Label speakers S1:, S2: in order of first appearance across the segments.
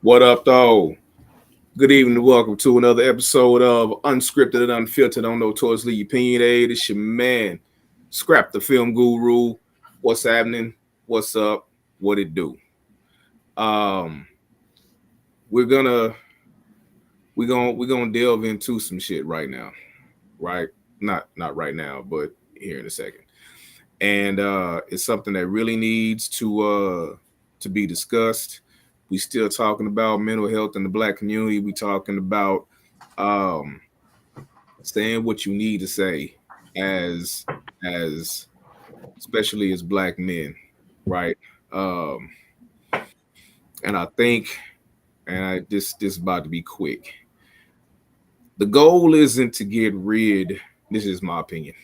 S1: What up, though? Good evening and welcome to another episode of Unscripted and Unfiltered on Notoriously Opinionated. It's your man, Scrap the Film Guru. What's happening? What's up? What it do? Um, we're gonna we're gonna delve into some shit right now, right? Not right now, but here in a second. And it's something that really needs to be discussed. We still talking about mental health in the black community. We talking about um, saying what you need to say as as especially as black men, right? Um, and I think, this is about to be quick. The goal isn't to get rid. This is my opinion.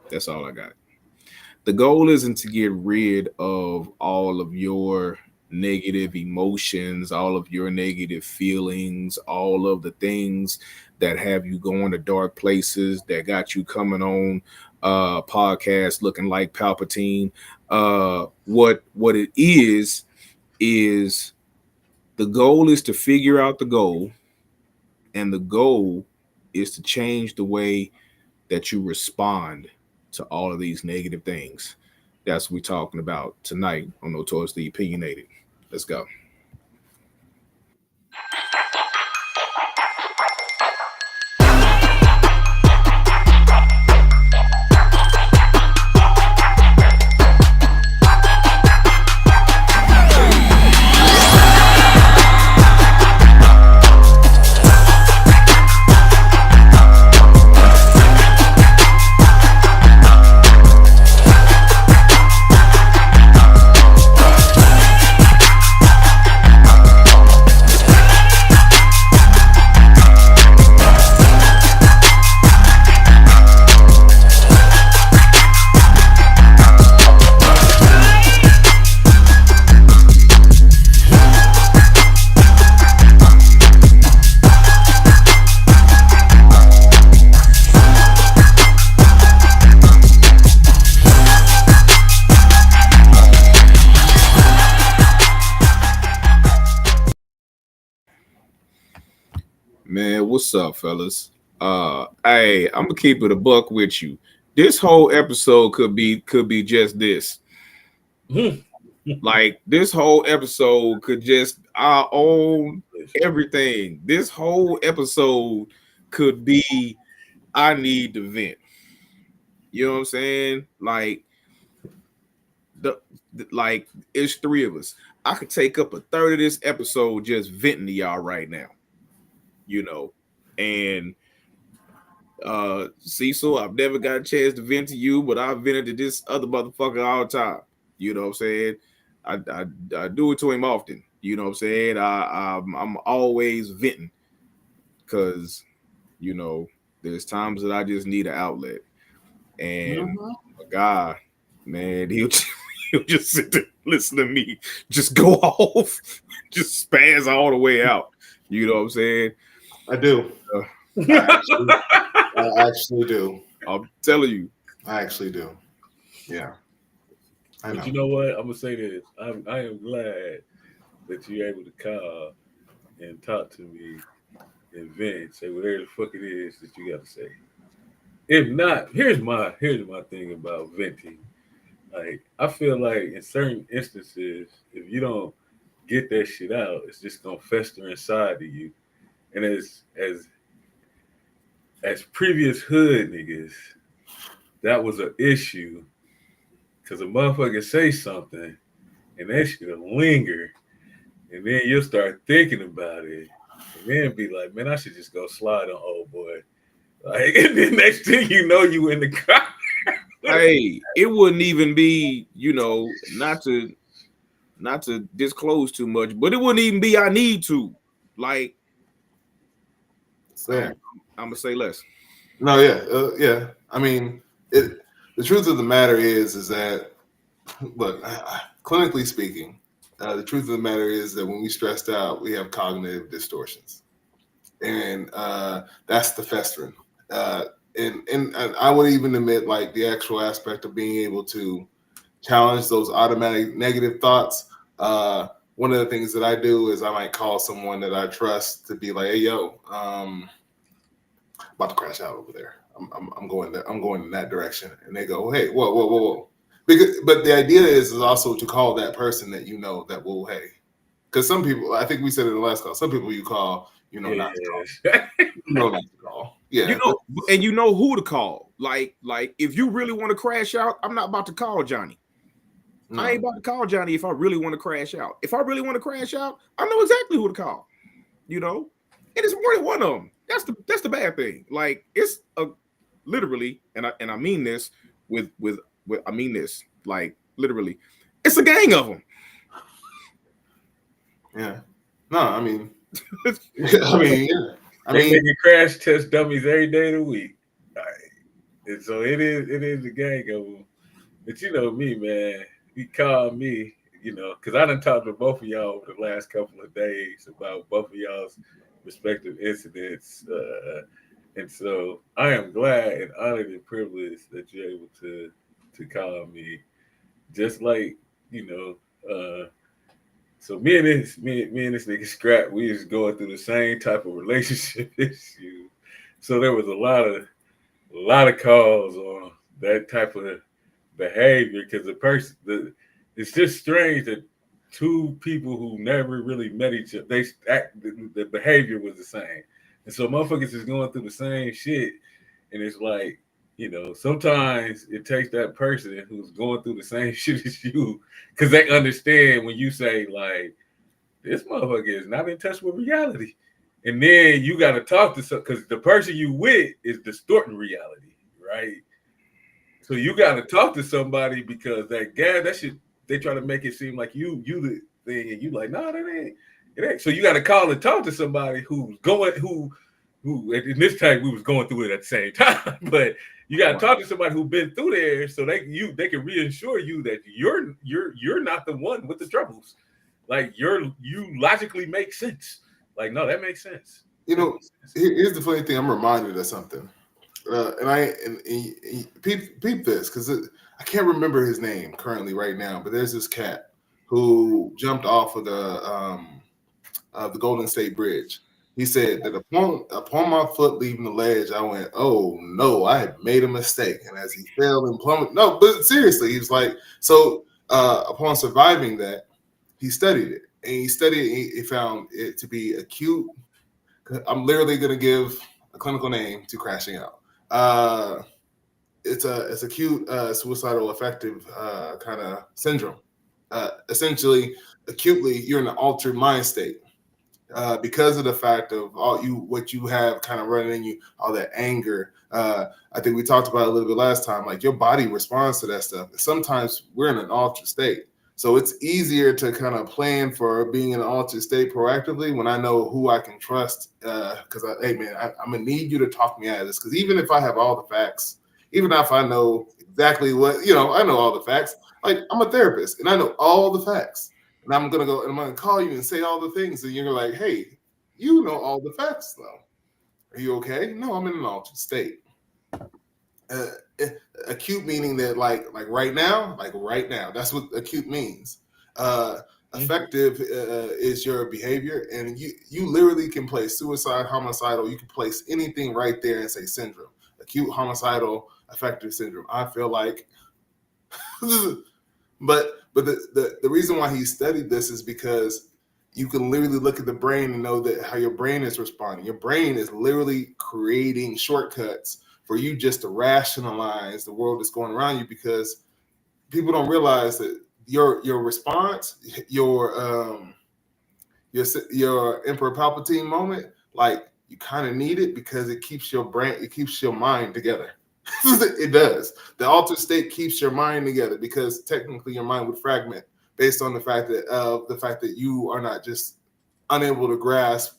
S1: That's all I got. The goal isn't to get rid of all of your negative emotions, all of your negative feelings, all of the things that have you going to dark places that got you coming on podcast looking like Palpatine. What it is the goal is to figure out the goal, and the goal is to change the way that you respond to all of these negative things. That's what we're talking about tonight on Notoriously Opinionated. Let's go. Man, what's up, fellas? Hey, I'm gonna keep it a buck with you. This whole episode could be just this. Like this whole episode could just our own everything. This whole episode could be I need to vent. You know what I'm saying? Like it's three of us. I could take up a third of this episode just venting to y'all right now. You know, and Cecil, I've never got a chance to vent to you, but I've vented to this other motherfucker all the time. You know what I'm saying? I do it to him often. You know what I'm saying? I'm always venting because there's times that I just need an outlet. And a guy, man, he'll just sit there, listen to me, just go off, just spaz all the way out. You know what I'm saying?
S2: I do. I actually do.
S1: I'm telling you.
S2: I actually do. Yeah. I know.
S3: But you know what? I'm gonna say this. I am glad that you're able to call and talk to me and vent, say whatever the fuck it is that you got to say. If not, here's my thing about venting. Like I feel like in certain instances, if you don't get that shit out, it's just gonna fester inside of you. And as previous hood niggas, that was an issue because a motherfucker say something and that shit'll linger, and then you'll start thinking about it, and then be like, man, I should just go slide on old boy. Like, and then next thing you know, you in the car.
S1: Hey, it wouldn't even be, not to disclose too much, but it wouldn't even be I need to. Like, I'm gonna say less.
S2: No, yeah. I mean, the truth of the matter is that, look, clinically speaking, the truth of the matter is that when we stressed out, we have cognitive distortions, and that's the festering. And I would even admit, like, the actual aspect of being able to challenge those automatic negative thoughts one of the things that I do is I might call someone that I trust to be like, hey, yo, about to crash out over there. I'm going there. I'm going in that direction. And they go, hey, whoa. But the idea is also to call that person that you know that will, hey, because some people, I think we said in the last call, some people you call, not to call. Not to call. Yeah.
S1: And you know who to call. Like if you really want to crash out, I'm not about to call Johnny. No. I ain't about to call Johnny if I really want to crash out. If I really want to crash out, I know exactly who to call. And it's more than one of them. That's the bad thing. Like it's literally, and I mean this with I mean this like literally, it's a gang of them.
S2: Yeah. No, I mean, yeah.
S3: They making crash test dummies every day of the week. Right. And so it is the gang of them. But you know me, man. He called me, because I done talked to both of y'all over the last couple of days about both of y'all's respective incidents. And so I am glad and honored and privileged that you're able to call me. Just like, so me and this nigga Scrap, we was going through the same type of relationship issue. So there was a lot of calls on that type of behavior because it's just strange that two people who never really met each other, the behavior was the same. And so motherfuckers is going through the same shit. And it's like, sometimes it takes that person who's going through the same shit as you because they understand when you say, like, this motherfucker is not in touch with reality. And then you got to talk to some, because the person you with is distorting reality, right? So you got to talk to somebody because that shit, they try to make it seem like you the thing, and you like, no, it ain't. So you got to call and talk to somebody who's going, who in this time we was going through it at the same time, but you got to talk to somebody who's been through there, so they can reassure you that you're not the one with the troubles. Like you logically make sense. Like, no, that makes sense.
S2: Here's the funny thing. I'm reminded of something. And peep this, because I can't remember his name currently right now, but there's this cat who jumped off of the Golden State Bridge. He said that upon my foot leaving the ledge, I went, oh no, I had made a mistake. And as he fell and plummeted, no, but seriously, he was like, so upon surviving that, he studied it. And he found it to be acute. I'm literally going to give a clinical name to crashing out. It's acute suicidal affective kind of syndrome. Essentially, acutely, you're in an altered mind state because of the fact of what you have kind of running in you, all that anger. I think we talked about it a little bit last time. Like your body responds to that stuff. Sometimes we're in an altered state. So it's easier to kind of plan for being in an altered state proactively when I know who I can trust. Because, hey, man, I'm going to need you to talk me out of this. Because even if I have all the facts, even if I know exactly what, I know all the facts. Like, I'm a therapist, and I know all the facts. And I'm going to go and I'm going to call you and say all the things. And you're like, hey, you know all the facts, though. Are you okay? No, I'm in an altered state. Acute meaning that like right now, that's what acute means. Effective is your behavior, and you literally can place suicide, homicidal, you can place anything right there and say syndrome, acute homicidal affective syndrome. I feel like but the reason why he studied this is because you can literally look at the brain and know that how your brain is responding. Your brain is literally creating shortcuts for you just to rationalize the world that's going around you, because people don't realize that your response, your Emperor Palpatine moment, like you kind of need it because it keeps your mind together. It does. The altered state keeps your mind together because technically your mind would fragment based on the fact that you are not just unable to grasp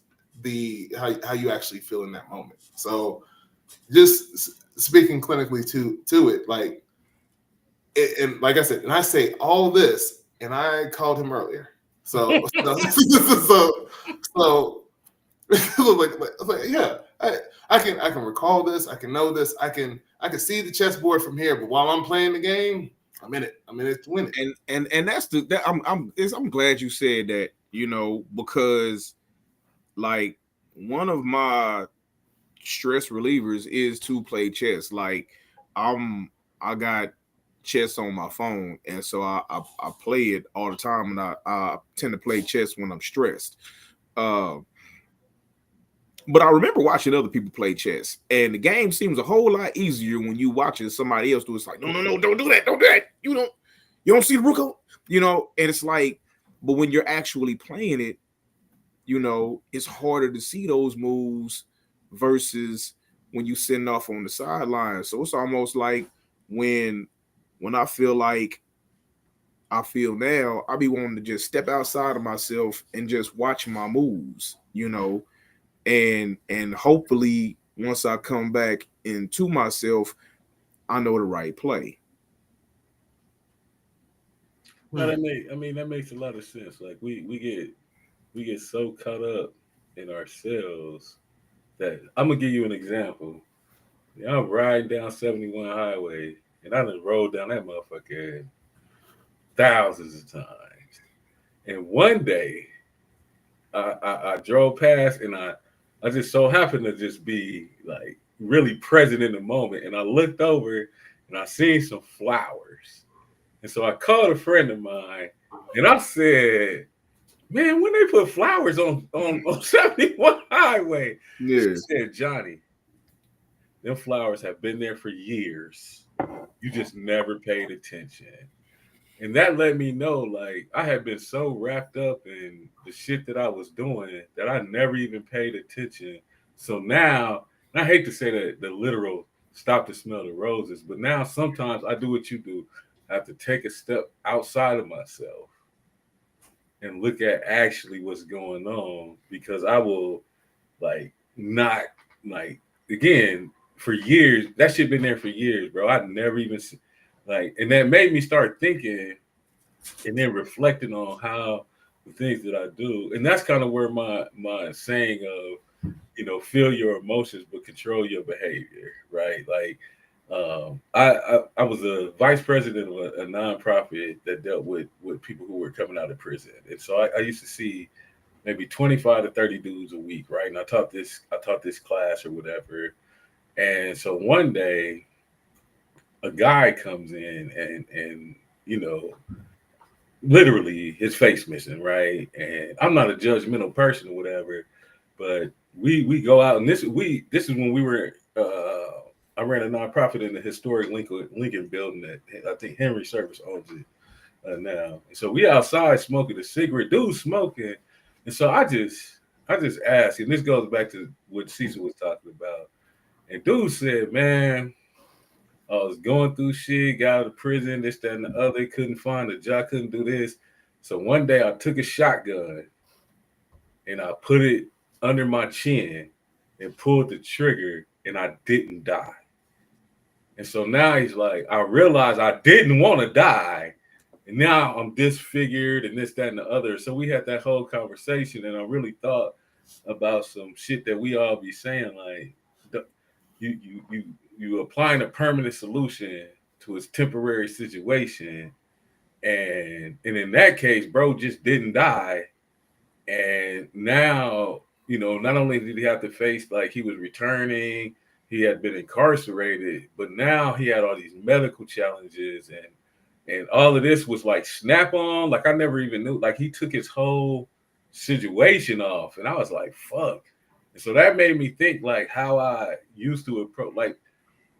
S2: how you actually feel in that moment. So just speaking clinically to it, like, and like I said, and I say all this, and I called him earlier. So like yeah, I can recall this, I can know this, I can see the chessboard from here, but while I'm playing the game, I'm in it. I'm in it to win it.
S1: And that's I'm glad you said that, you know, because like one of my stress relievers is to play chess. Like I got chess on my phone, and so I play it all the time, and I tend to play chess when I'm stressed. Uh, but I remember watching other people play chess, and the game seems a whole lot easier when you watching somebody else do it. It's like, no, don't do that, don't do that. You don't see the rook, you know. And it's like, but when you're actually playing it, you know, it's harder to see those moves versus when you sitting off on the sideline. So it's almost like when I feel like I feel now, I be wanting to just step outside of myself and just watch my moves, you know, and hopefully once I come back into myself, I know the right play.
S3: No, that makes a lot of sense. Like we get so caught up in ourselves that I'm gonna give you an example. Yeah, I'm riding down 71 highway and I done rolled down that motherfucker thousands of times. And one day I drove past and I just so happened to just be like really present in the moment. And I looked over and I seen some flowers. And so I called a friend of mine and I said, man, when they put flowers on 71 highway, she
S1: Yeah.
S3: said, Johnny, them flowers have been there for years. You just never paid attention. And that let me know, like, I had been so wrapped up in the shit that I was doing that I never even paid attention. So now, and I hate to say that the literal stop to smell the roses, but now sometimes I do what you do. I have to take a step outside of myself and look at actually what's going on because I will like not like again for years that shit been there for years, bro. I never even like, and that made me start thinking and then reflecting on how the things that I do, and that's kind of where my saying of feel your emotions but control your behavior, right? Like I was a vice president of a nonprofit that dealt with people who were coming out of prison, and so I used to see maybe 25 to 30 dudes a week, right? And I taught this class or whatever, and so one day a guy comes in and you know literally his face missing, right? And I'm not a judgmental person or whatever, but we go out and this is when we were I ran a nonprofit in the historic Lincoln building that I think Henry Service owns it now. And so we outside smoking a cigarette, dude smoking, and so I just asked, and this goes back to what Cecil was talking about. And dude said, "Man, I was going through shit, got out of prison, this, that, and the other. Couldn't find a job, couldn't do this. So one day I took a shotgun and I put it under my chin and pulled the trigger, and I didn't die. And so now he's like, I realized I didn't want to die. And now I'm disfigured and this, that, and the other. So we had that whole conversation, and I really thought about some shit that we all be saying, like, you applying a permanent solution to his temporary situation, and in that case, bro just didn't die, and now not only did he have to face like he was returning, he had been incarcerated, but now he had all these medical challenges, and all of this was like snap on, like I never even knew, like he took his whole situation off, and I was like, fuck. And so that made me think like how I used to approach, like,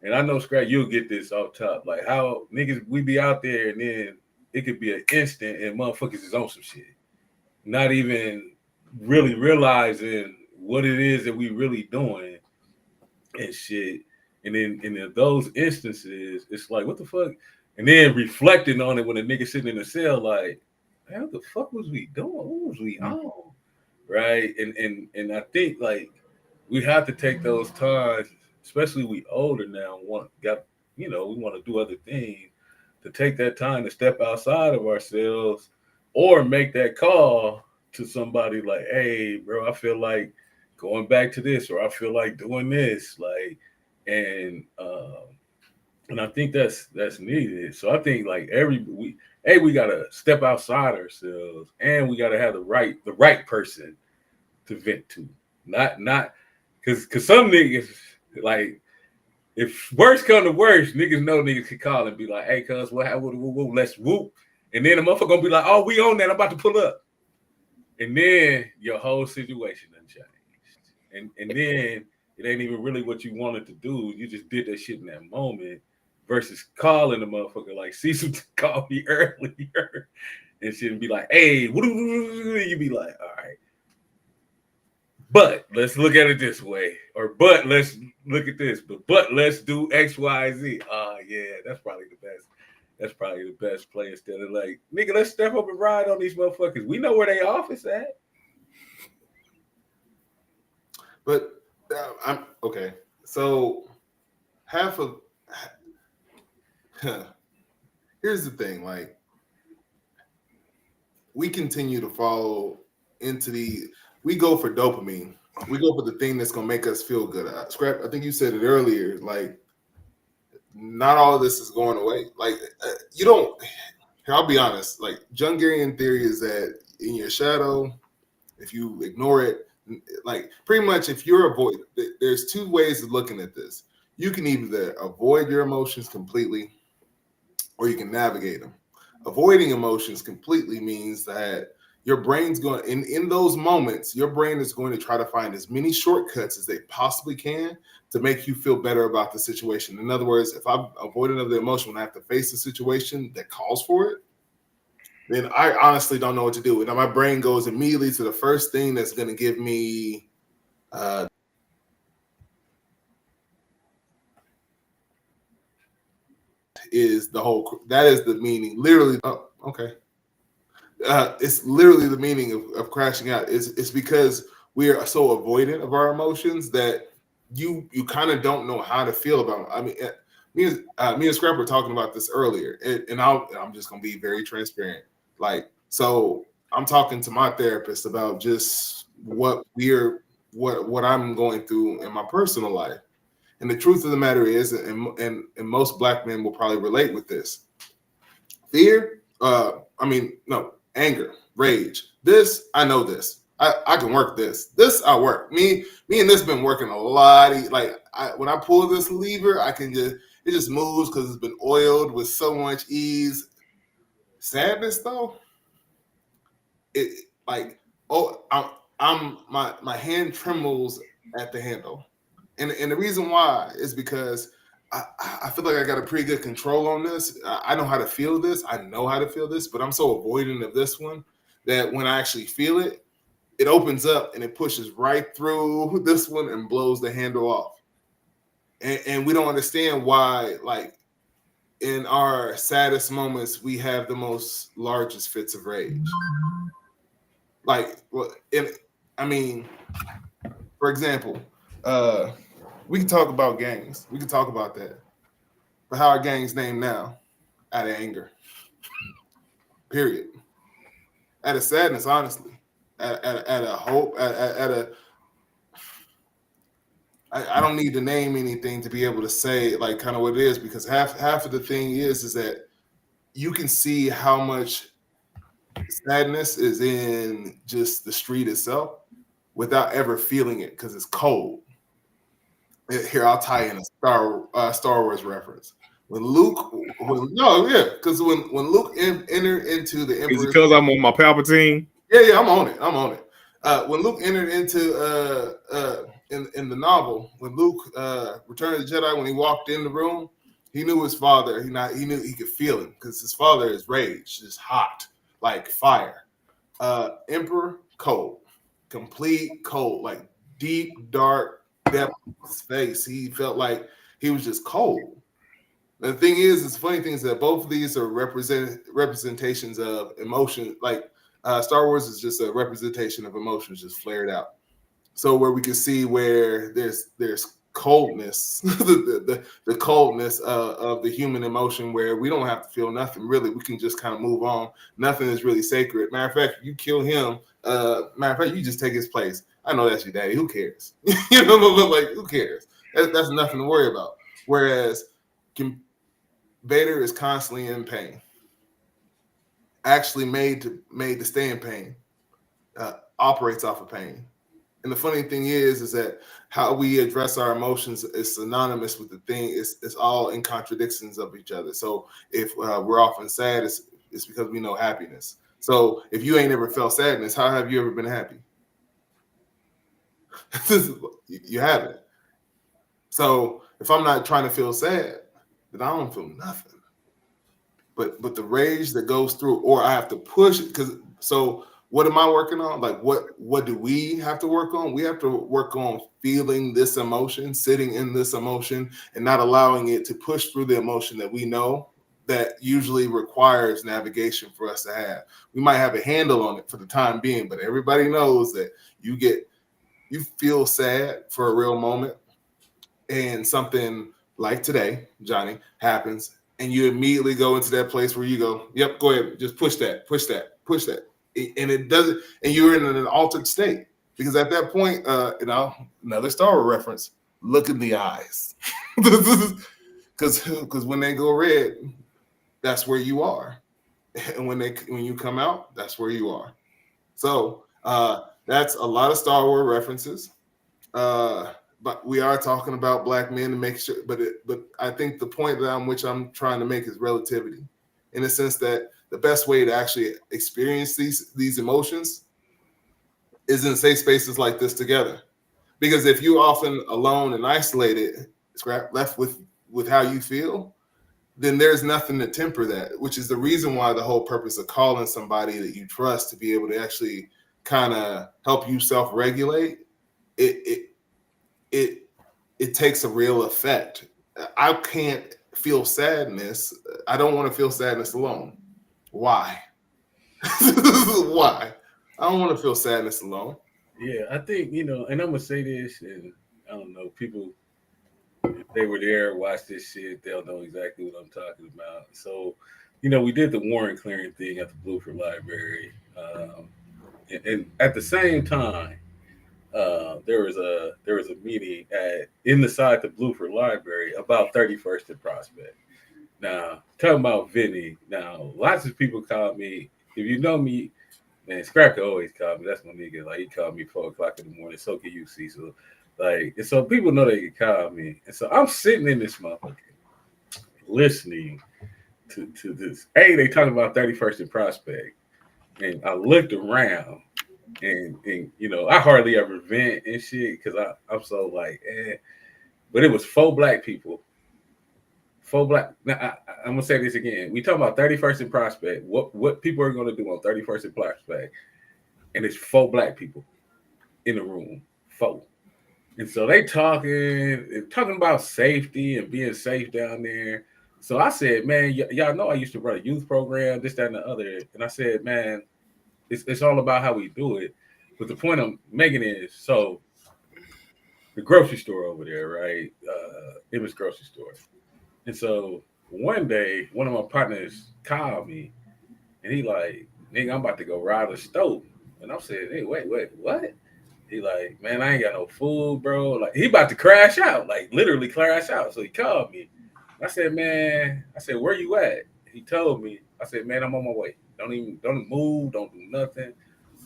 S3: and I know Scrat, you'll get this off top, like how niggas we be out there and then it could be an instant and motherfuckers is on some shit, not even really realizing what it is that we really doing and shit. And then in those instances, it's like, what the fuck? And then reflecting on it when a nigga sitting in a cell, like, man, what the fuck was we doing? What was we on? Right? And I think like we have to take those times, especially we older now, we want to do other things, to take that time to step outside of ourselves or make that call to somebody like, hey, bro, I feel like going back to this, or I feel like doing this, like, and And I think that's needed. So I think like we gotta step outside ourselves, and we gotta have the right person to vent to. Not because some niggas like if worst come to worst, niggas know niggas can call and be like, hey, cuz what, let's whoop. And then the motherfucker gonna be like, oh, we on that, I'm about to pull up. And then your whole situation done changed. And then it ain't even really what you wanted to do. You just did that shit in that moment versus calling the motherfucker like Cecil called me earlier and shit and be like, hey, you be like, all right. But let's look at it this way. Or but let's look at this. But let's do X, Y, Z. Yeah, that's probably the best. That's probably the best play instead of like, nigga, let's step up and ride on these motherfuckers. We know where they office at.
S2: But I'm okay. So half of here's the thing, like we continue to follow into we go for dopamine. We go for the thing that's gonna make us feel good. Scrap, I think you said it earlier, like not all of this is going away. Like you don't here, I'll be honest, like Jungarian theory is that in your shadow, if you ignore it, like pretty much if you're there's two ways of looking at this. You can either avoid your emotions completely or you can navigate them. Avoiding emotions completely means that your brain's going in those moments, your brain is going to try to find as many shortcuts as they possibly can to make you feel better about the situation. In other words, if I'm avoidant of the emotion when I have to face a situation that calls for it, then I honestly don't know what to do. And my brain goes immediately to the first thing that's going to give me that is the meaning. Literally, oh, okay. It's literally the meaning of crashing out. It's because we are so avoidant of our emotions that you kind of don't know how to feel about them. I mean, me and Scrap were talking about this earlier, and I'm just gonna be very transparent. Like, so I'm talking to my therapist about just what I'm going through in my personal life. And the truth of the matter is, and most Black men will probably relate with this. Fear, anger, rage. This, I know this. I can work this. This I work. Me and this been working a lot. When I pull this lever, it just moves because it's been oiled with so much ease. Sadness though, my hand trembles at the handle. And the reason why is because I feel like I got a pretty good control on this. I know how to feel this. I know how to feel this, but I'm so avoidant of this one that when I actually feel it, it opens up and it pushes right through this one and blows the handle off. And we don't understand why, like, in our saddest moments, we have the most largest fits of rage. Like, for example, we can talk about gangs. We can talk about that. But how are gangs named now? Out of anger. Period. Out of sadness, honestly. At a hope. I don't need to name anything to be able to say like kind of what it is, because half of the thing is that you can see how much sadness is in just the street itself without ever feeling it because it's cold. Here, I'll tie in a Star Wars reference. Because when Luke entered into the Emperor's,
S1: is it because I'm on my Palpatine?
S2: Yeah, I'm on it. When Luke entered into in the novel, when Luke Return of the Jedi, when he walked in the room, he knew his father. He knew he could feel him because his father is rage, just hot like fire. Emperor, cold, complete cold, like deep dark depth of his face. He felt like he was just cold. The thing is, it's funny things that both of these are representations of emotion. Like Star Wars is just a representation of emotions just flared out. So where we can see where there's coldness, the coldness of the human emotion, where we don't have to feel nothing really. We can just kind of move on. Nothing is really sacred. Matter of fact, you kill him. Matter of fact, you just take his place. I know that's your daddy. Who cares? Like, who cares? That's nothing to worry about. Whereas Vader is constantly in pain. Actually made to stay in pain. Operates off of pain. And the funny thing is that how we address our emotions is synonymous with the thing. It's all in contradictions of each other. So if we're often sad, it's because we know happiness. So if you ain't ever felt sadness, how have you ever been happy? You haven't. So if I'm not trying to feel sad, then I don't feel nothing. But the rage that goes through, or I have to push it, because so what am I working on? Like what do we have to work on? We have to work on feeling this emotion, sitting in this emotion, and not allowing it to push through the emotion that we know that usually requires navigation for us to have. We might have a handle on it for the time being, but everybody knows that you feel sad for a real moment, and something like today, Johnny, happens, and you immediately go into that place where you go, yep, go ahead, just push that. And it doesn't, and you're in an altered state. Because at that point, another Star Wars reference, look in the eyes. Because when they go red, that's where you are. And when you come out, that's where you are. So that's a lot of Star Wars references. But we are talking about black men to make sure, but I think the point which I'm trying to make is relativity, in the sense that the best way to actually experience these emotions is in safe spaces like this together. Because if you're often alone and isolated, left with how you feel, then there's nothing to temper that, which is the reason why the whole purpose of calling somebody that you trust to be able to actually kind of help you self-regulate, it takes a real effect. I can't feel sadness. I don't want to feel sadness alone. Why? Why? I don't want to feel sadness alone.
S3: Yeah, I think, and I'm gonna say this, and I don't know, people, if they were there, watch this shit, they'll know exactly what I'm talking about. So, we did the warrant clearing thing at the Bluford Library, and at the same time, there was a meeting in the side the Bluford Library about 31st and Prospect. Now, talking about Vinny. Now, lots of people call me. If you know me, man, Scracker always call me. That's my nigga. Like, he called me 4:00 in the morning. So can you, see? So, like, and so people know they can call me. And so I'm sitting in this motherfucker listening to this. Hey, they talking about 31st and Prospect. And I looked around, and I hardly ever vent and shit because I'm so like, But it was 4 black people. 4 black. Now, I'm gonna say this again. We talking about 31st and Prospect. What people are gonna do on 31st and Prospect, and it's 4 black people in the room. 4. And so they talking about safety and being safe down there. So I said, man, y'all know I used to run a youth program, this, that, and the other. And I said, man, it's all about how we do it. But the point I'm making is, so the grocery store over there, right? It was grocery store. And so one day, one of my partners called me, and he like, nigga, I'm about to go rob a stove. And I'm saying, hey, wait, what? He like, man, I ain't got no food, bro. Like, he about to crash out, like literally crash out. So he called me. I said, man, where you at? He told me. I said, man, I'm on my way. Don't move, don't do nothing.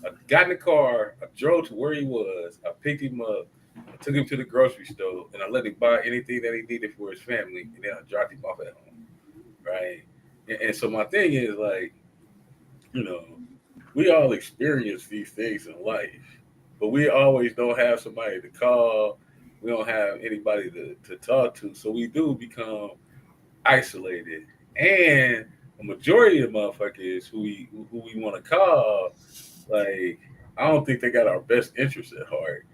S3: I got in the car, I drove to where he was, I picked him up, I took him to the grocery store, and I let him buy anything that he needed for his family, and then I dropped him off at home. Right? And so my thing is like, you know, we all experience these things in life, but we always don't have somebody to call. We don't have anybody to talk to. So we do become isolated. And the majority of motherfuckers who we want to call, like, I don't think they got our best interests at heart.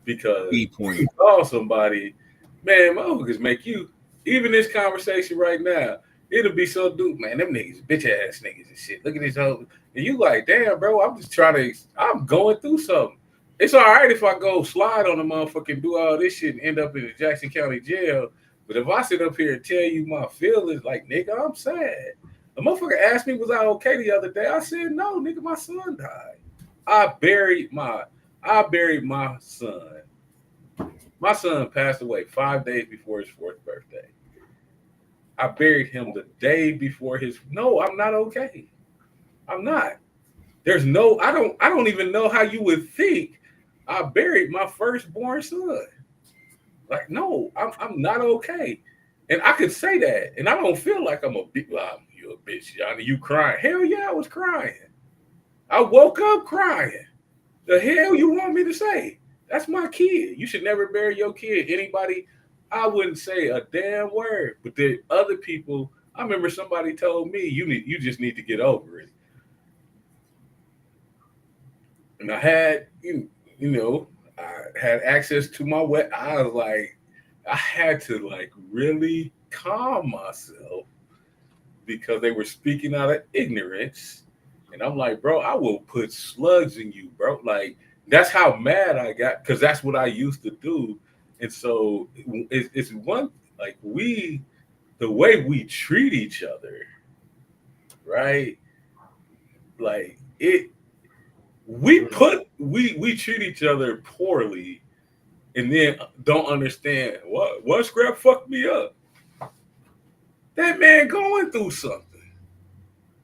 S3: Because
S1: Key
S3: if
S1: point.
S3: you call somebody, man, motherfuckers make you, even this conversation right now, it'll be so dude, man, them niggas, bitch ass niggas and shit. Look at this whole, and you like, damn, bro, I'm going through something. It's all right if I go slide on the motherfucker and do all this shit and end up in the Jackson County jail. But if I sit up here and tell you my feelings, like, nigga, I'm sad. The motherfucker asked me, was I okay the other day? I said, no, nigga, my son died. I buried my son. My son passed away 5 days before his 4th birthday. I buried him the day before his. No, I'm not okay. I'm not. There's no. I don't even know how you would think I buried my firstborn son. Like, no, I'm not okay. And I could say that, and I don't feel like I'm a big. Well, you a bitch, Johnny. You crying? Hell yeah, I was crying. I woke up crying. The hell you want me to say? That's my kid. You should never bury your kid. Anybody, I wouldn't say a damn word. But the other people, I remember somebody told me you just need to get over it. And I had you know I had access to my wet. I was like, I had to like really calm myself because they were speaking out of ignorance. And I'm like, bro, I will put slugs in you, bro. Like, that's how mad I got because that's what I used to do. And so it's one, like, the way we treat each other, right? Like, we treat each other poorly and then don't understand what scrap fucked me up. That man going through something.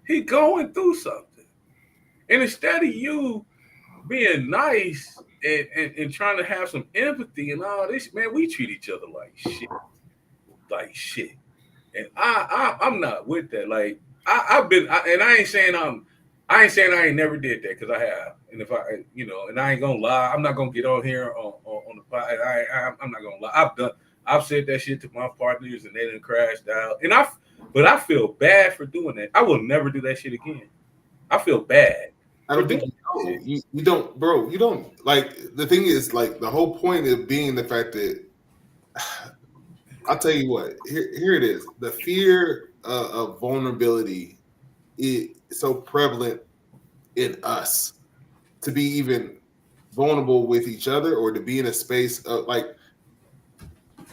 S3: He going through something. And instead of you being nice and trying to have some empathy and all this, man, we treat each other like shit. Like shit. And I'm not with that. Like I've been and I ain't saying I ain't never did that because I have. And if I and I ain't gonna lie, I'm not gonna get on here on the pod. I'm not gonna lie. I've said that shit to my partners and they done crashed out. But I feel bad for doing that. I will never do that shit again. I feel bad
S2: I
S3: for
S2: don't
S3: doing
S2: think you
S3: that
S2: know.
S3: shit.
S2: You don't, bro. You don't like the thing is like the whole point of being the fact that I'll tell you what. Here it is. The fear of vulnerability is so prevalent in us to be even vulnerable with each other or to be in a space of like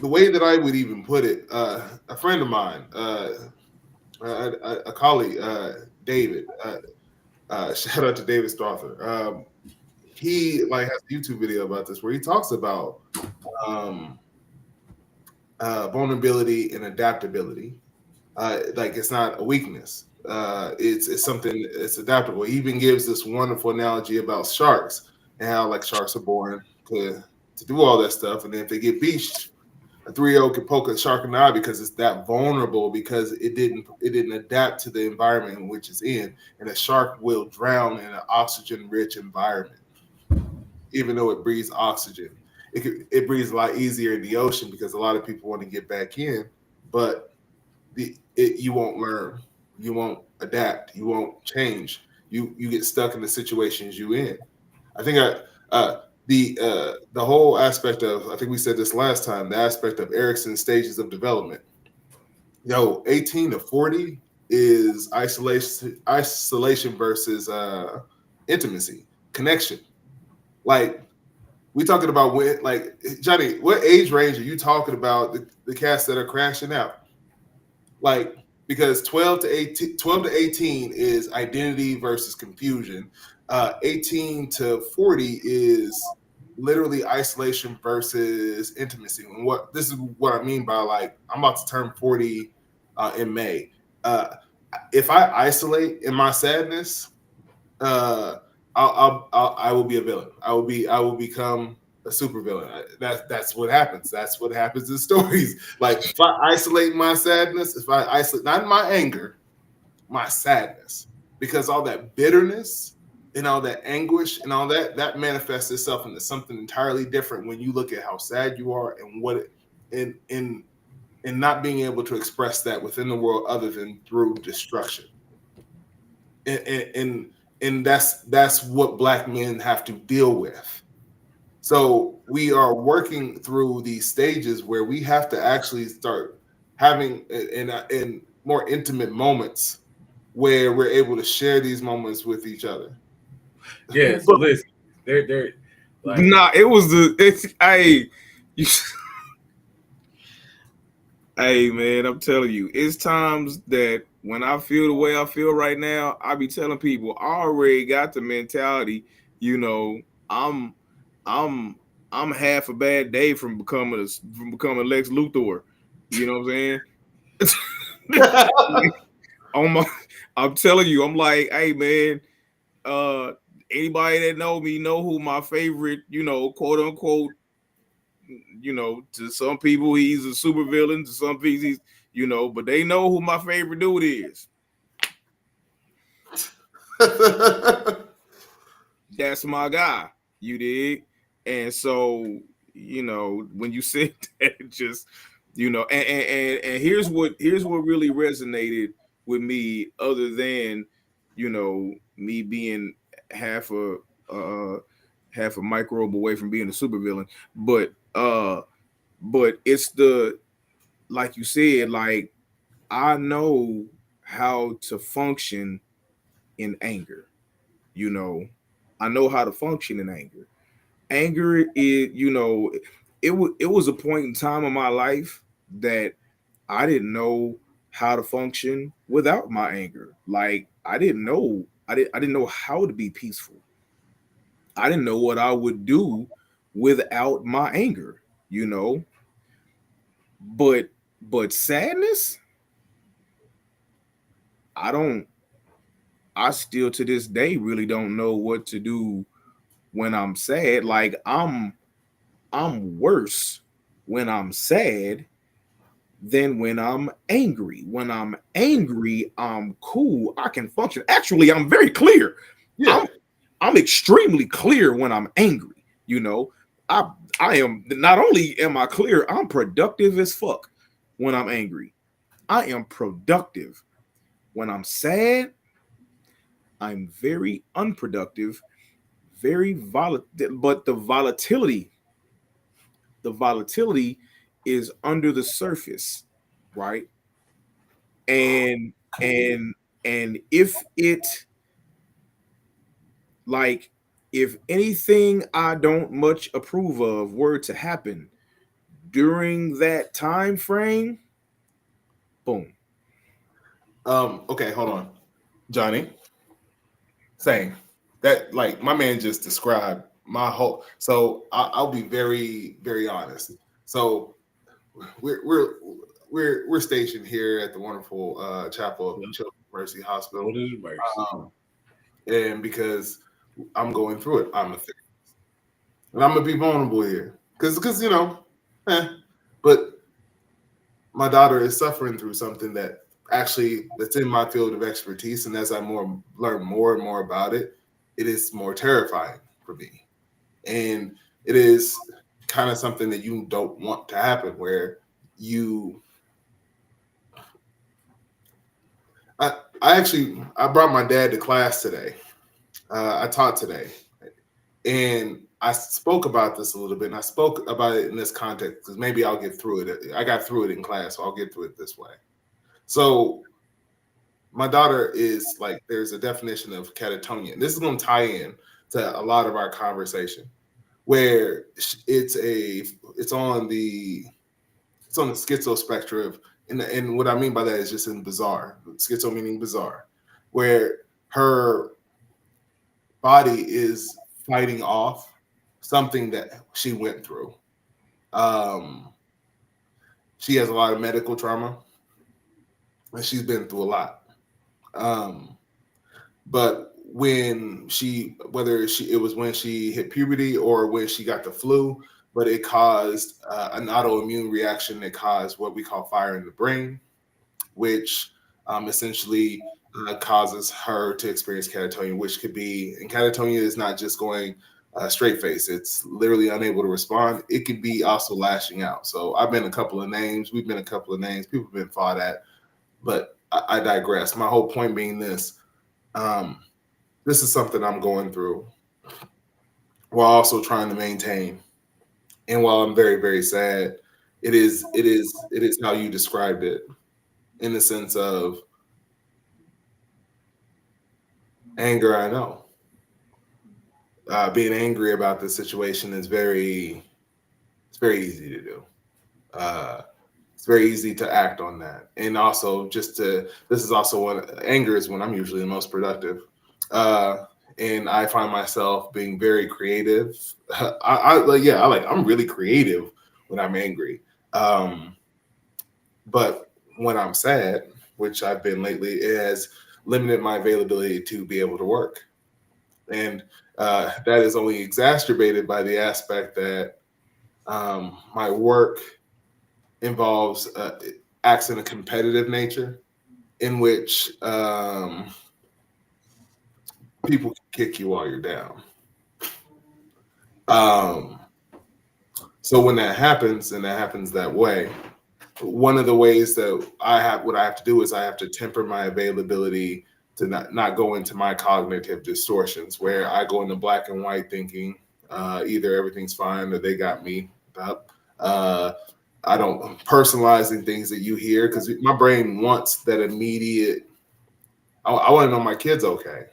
S2: the way that I would even put it. A friend of mine, a colleague, David. Shout out to David Strother. He like has a YouTube video about this where he talks about um, vulnerability and adaptability. Like it's not a weakness. It's something. It's adaptable. He even gives this wonderful analogy about sharks and how like sharks are born to do all that stuff, and then if they get beached, a 3-year-old can poke a shark in the eye because it's that vulnerable because it didn't adapt to the environment in which it's in, and a shark will drown in an oxygen rich environment even though it breathes oxygen. It breathes a lot easier in the ocean because a lot of people want to get back in, but you won't learn, you won't adapt, you won't change. You get stuck in the situations you in. I think the whole aspect of I think we said this last time the aspect of Erickson's stages of development. 18 to 40 is isolation versus intimacy, connection. Like we talking about when, like Johnny, what age range are you talking about the cats that are crashing out? Like because 12 to 18 is identity versus confusion. 18 to 40 is literally isolation versus intimacy. And what this is what I mean by like I'm about to turn 40 in May. Uh, if I isolate in my sadness, uh, I will be a villain. I will become a super villain. That's what happens. That's what happens in stories. Like if I isolate my sadness, if I isolate not my anger, my sadness, because all that bitterness and all that anguish and all that manifests itself into something entirely different when you look at how sad you are and what it and not being able to express that within the world other than through destruction. And and that's what black men have to deal with. So we are working through these stages where we have to actually start having in more intimate moments where we're able to share these moments with each other.
S3: Yeah, so
S2: But
S3: listen, they're like
S1: Nah, it's hey, you, hey man, I'm telling you, it's times that when I feel the way I feel right now, I be telling people I already got the mentality, you know, I'm I'm I'm half a bad day from becoming Lex Luthor. You know what I'm saying? On my, I'm telling you, I'm like, hey man, uh, anybody that know me know who my favorite, quote unquote, to some people he's a super villain, to some people he's, but they know who my favorite dude is. That's my guy. You dig? And so, when you said that, it just, and here's what really resonated with me, other than, me being half a uh half a microbe away from being a supervillain. But it's the, like you said, like, I know how to function in anger. You know, I know how to function in anger. Anger is, it was a point in time in my life that I didn't know how to function without my anger. Like, I didn't know how to be peaceful. I didn't know what I would do without my anger, you know. But sadness, I don't I still to this day really don't know what to do when I'm sad. Like, I'm worse when I'm sad than when I'm angry. When I'm angry, I'm cool. I can function. Actually, I'm very clear.
S2: Yeah.
S1: I'm I'm extremely clear when I'm angry. You know, I I am, not only am I clear, I'm productive as fuck when I'm angry. I am productive. When I'm sad, I'm very unproductive, very volatile. But the volatility is under the surface, right? And and and like if anything I don't much approve of were to happen during that time frame, boom.
S2: Okay, hold on, Johnny. Same. That, like, my man just described my whole. So I'll be very, very honest. So we're we're we're stationed here at the wonderful Chapel of Children's Mercy Hospital,
S3: What is mercy?
S2: um, and because I'm going through it, I'm a therapist, and I'm gonna be vulnerable here, because eh. But my daughter is suffering through something that's in my field of expertise, and as I learn more and more about it, it is more terrifying for me, and it is kind of something that you don't want to happen, where you I brought my dad to class today. I taught today, and I spoke about this a little bit, and I spoke about it in this context because maybe I'll get through it. I got through it in class, so I'll get through it this way. So my daughter is like, there's a definition of catatonia. And this is going to tie in to a lot of our conversation, where it's on the schizo spectrum, and what I mean by that is just in bizarre. Schizo meaning bizarre, where her body is fighting off something that she went through. Um, she has a lot of medical trauma, and she's been through a lot. Um, but it was when she hit puberty or when she got the flu, but it caused an autoimmune reaction that caused what we call fire in the brain, which essentially causes her to experience catatonia, which could be, and catatonia is not just going straight face, it's literally unable to respond. It could be also lashing out. So we've been a couple of names, people have been fought at, but I digress. My whole point being this. This is something I'm going through while also trying to maintain. And while I'm very, very sad, it is how you described it, in the sense of anger. I know being angry about the situation it's very easy to do. Uh, it's very easy to act on that, and also this is also when anger is when I'm usually the most productive. Uh, and I find myself being very creative. I'm really creative when I'm angry. But when I'm sad, which I've been lately, it has limited my availability to be able to work. And that is only exacerbated by the aspect that my work involves acts in a competitive nature in which people can kick you while you're down. So when that happens, and that happens that way, one of the ways that what I have to do is I have to temper my availability to not go into my cognitive distortions where I go into black and white thinking, either everything's fine or they got me up. I don't personalizing things that you hear because my brain wants that immediate. I want to know my kid's okay.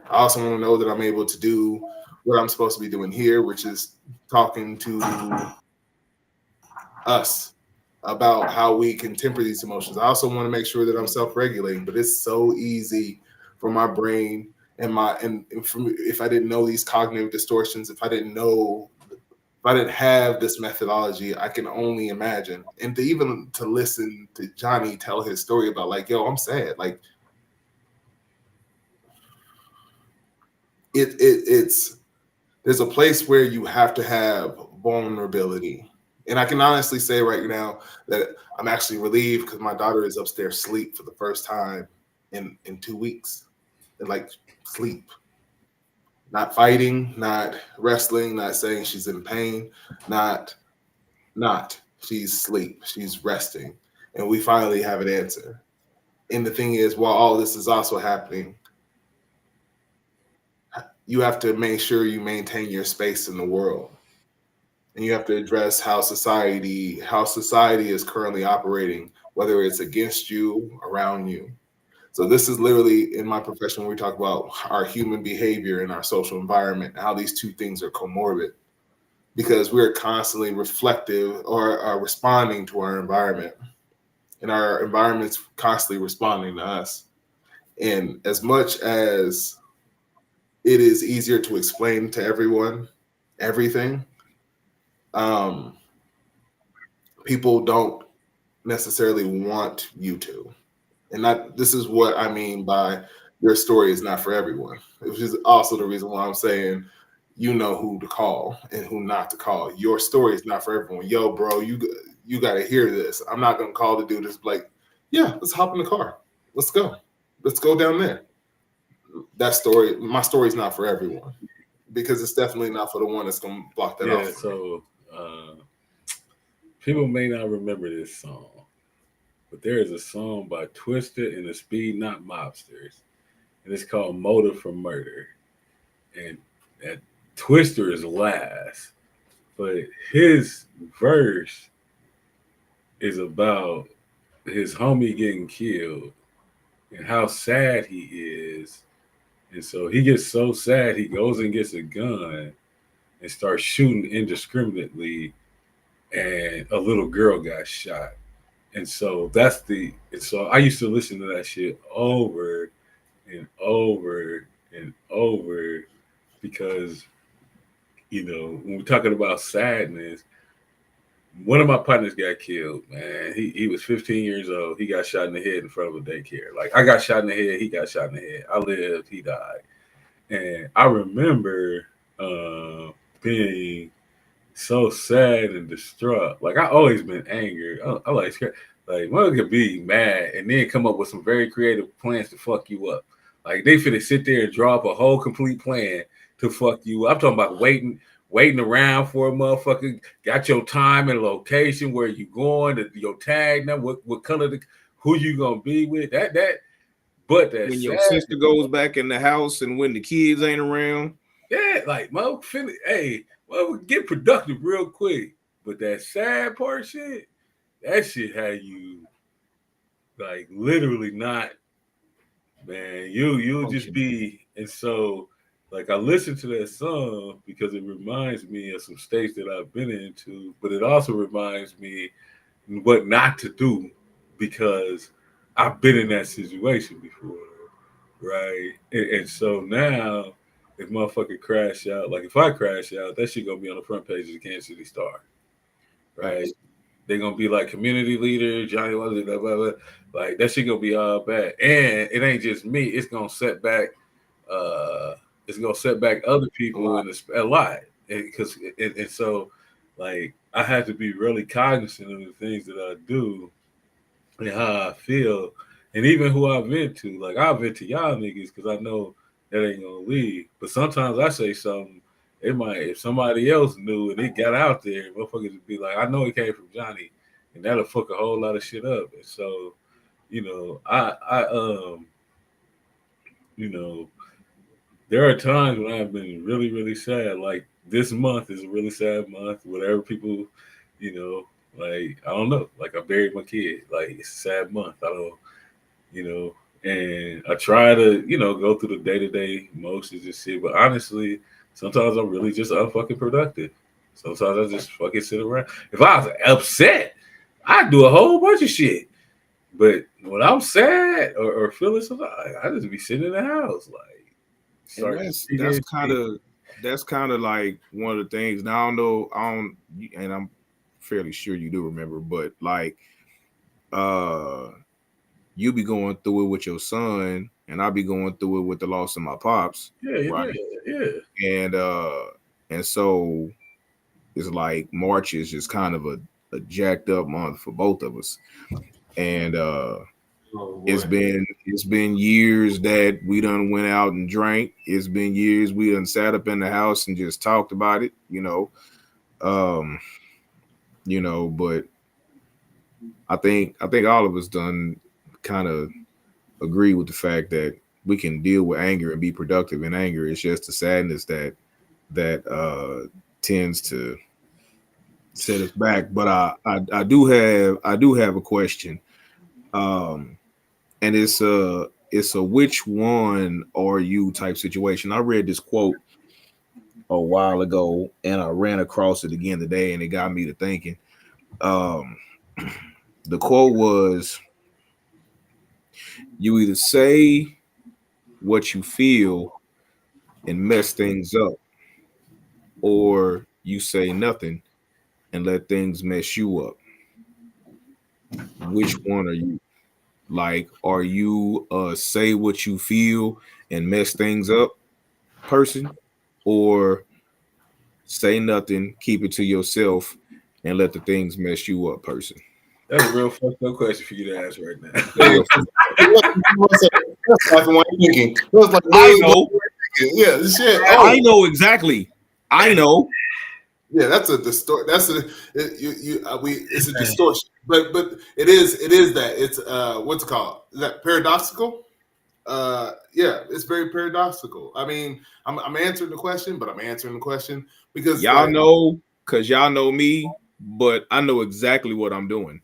S2: I also want to know that I'm able to do what I'm supposed to be doing here, which is talking to us about how we can temper these emotions. I also want to make sure that I'm self-regulating, but it's so easy for my brain and if I didn't know these cognitive distortions, if I didn't have this methodology, I can only imagine. And to listen to Johnny tell his story about like, yo, I'm sad. Like it's there's a place where you have to have vulnerability. And I can honestly say right now that I'm actually relieved because my daughter is upstairs asleep for the first time in 2 weeks. And like sleep. Not fighting, not wrestling, not saying she's in pain, not. She's asleep. She's resting. And we finally have an answer. And the thing is, while all this is also happening, you have to make sure you maintain your space in the world. And you have to address how society is currently operating, whether it's against you, around you. So this is literally in my profession when we talk about our human behavior and our social environment, how these two things are comorbid, because we're constantly reflective or responding to our environment, and our environment's constantly responding to us. And as much as it is easier to explain to everyone everything, people don't necessarily want you to. And this is what I mean by your story is not for everyone, which is also the reason why I'm saying you know who to call and who not to call. Your story is not for everyone. Yo, bro, you got to hear this. I'm not going to call the dude that's like, yeah, let's hop in the car. Let's go. Let's go down there. My story is not for everyone because it's definitely not for the one that's going to block that off.
S3: Yeah, so people may not remember this song, but there is a song by Twisted and the Speed Not Mobsters, and it's called Motive for Murder. And that Twister is last, but his verse is about his homie getting killed and how sad he is. And so he gets so sad, he goes and gets a gun and starts shooting indiscriminately, and a little girl got shot. And so so I used to listen to that shit over and over and over because, when we're talking about sadness, one of my partners got killed, man. He was 15 years old. He got shot in the head in front of a daycare. Like, I got shot in the head. He got shot in the head. I lived. He died. And I remember being so sad and distraught. Like, I always been angry. I like scared. Like, one could be mad and then come up with some very creative plans to fuck you up. Like, they finna sit there and draw up a whole complete plan to fuck you up. I'm talking about waiting around for a motherfucker, got your time and location, where you going, your tag number, what color, who you gonna be with, but that
S1: when your sister goes back in the house and when the kids ain't around.
S3: Yeah, like, hey, get productive real quick. But that sad part shit, that shit had you, like, literally not, man, you'll just be. And so, like, I listen to that song because it reminds me of some states that I've been into, but it also reminds me what not to do because I've been in that situation before, right? And so now, if motherfucker crash out, like if I crash out, that shit gonna be on the front page of the Kansas City Star, right? they're gonna be like community leader, Johnny was it, blah, blah, blah. Like that shit gonna be all bad. And it ain't just me, it's gonna set back other people in a lot. And so like I have to be really cognizant of the things that I do and how I feel, and even who I vent to. Like I vent to y'all niggas because I know that ain't gonna leave. But sometimes I say something, it might if somebody else knew and it got out there, motherfuckers would be like, I know it came from Johnny, and that'll fuck a whole lot of shit up. And so, you know, you know, there are times when I've been really, really sad. Like this month is a really sad month. Whatever people, you know, like I don't know. Like I buried my kid. Like it's a sad month. I don't, you know, and I try to, you know, go through the day to day motions and shit. But honestly, sometimes I'm really just unfucking productive. Sometimes I just fucking sit around. If I was upset, I'd do a whole bunch of shit. But when I'm sad or feeling something, I just be sitting in the house, like
S1: And
S3: start
S1: that's kind of like one of the things. Now I don't know, and I'm fairly sure you do remember, but like you be going through it with your son, and I'll be going through it with the loss of my pops, right? And so it's like March is just kind of a jacked up month for both of us, and it's been years that we done went out and drank. It's been years we done sat up in the house and just talked about it, um, but I think all of us done kind of agree with the fact that we can deal with anger and be productive in anger. It's just the sadness that tends to set us back. But I do have a question. And it's a which one are you type situation. I read this quote a while ago and I ran across it again today and it got me to thinking. Um the quote was, you either say what you feel and mess things up, or you say nothing and let things mess you up. Which one are you? Like, are you say what you feel and mess things up person, or say nothing, keep it to yourself, and let the things mess you up person?
S3: That's a real fucked up question for you to ask right now.
S1: I know.
S2: Yeah, shit.
S1: I know exactly. I know.
S2: Yeah, that's a distort. It's a distortion, but it is that it's what's it called? Is that paradoxical? Yeah, it's very paradoxical. I mean, I'm answering the question, but I'm answering the question because
S1: Y'all know, because y'all know me, but I know exactly what I'm doing.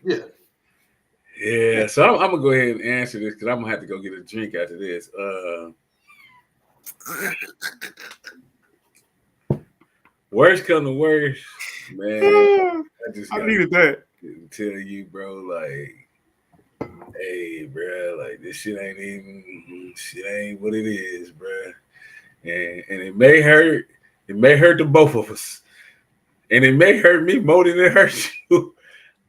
S3: Yeah, so I'm gonna go ahead and answer this because I'm gonna have to go get a drink after this. Worst come to worst, man. I
S1: needed that.
S3: Tell you, bro, like, hey, bro, like this shit ain't what it is, bro. And it may hurt. It may hurt the both of us, and it may hurt me more than it hurts you.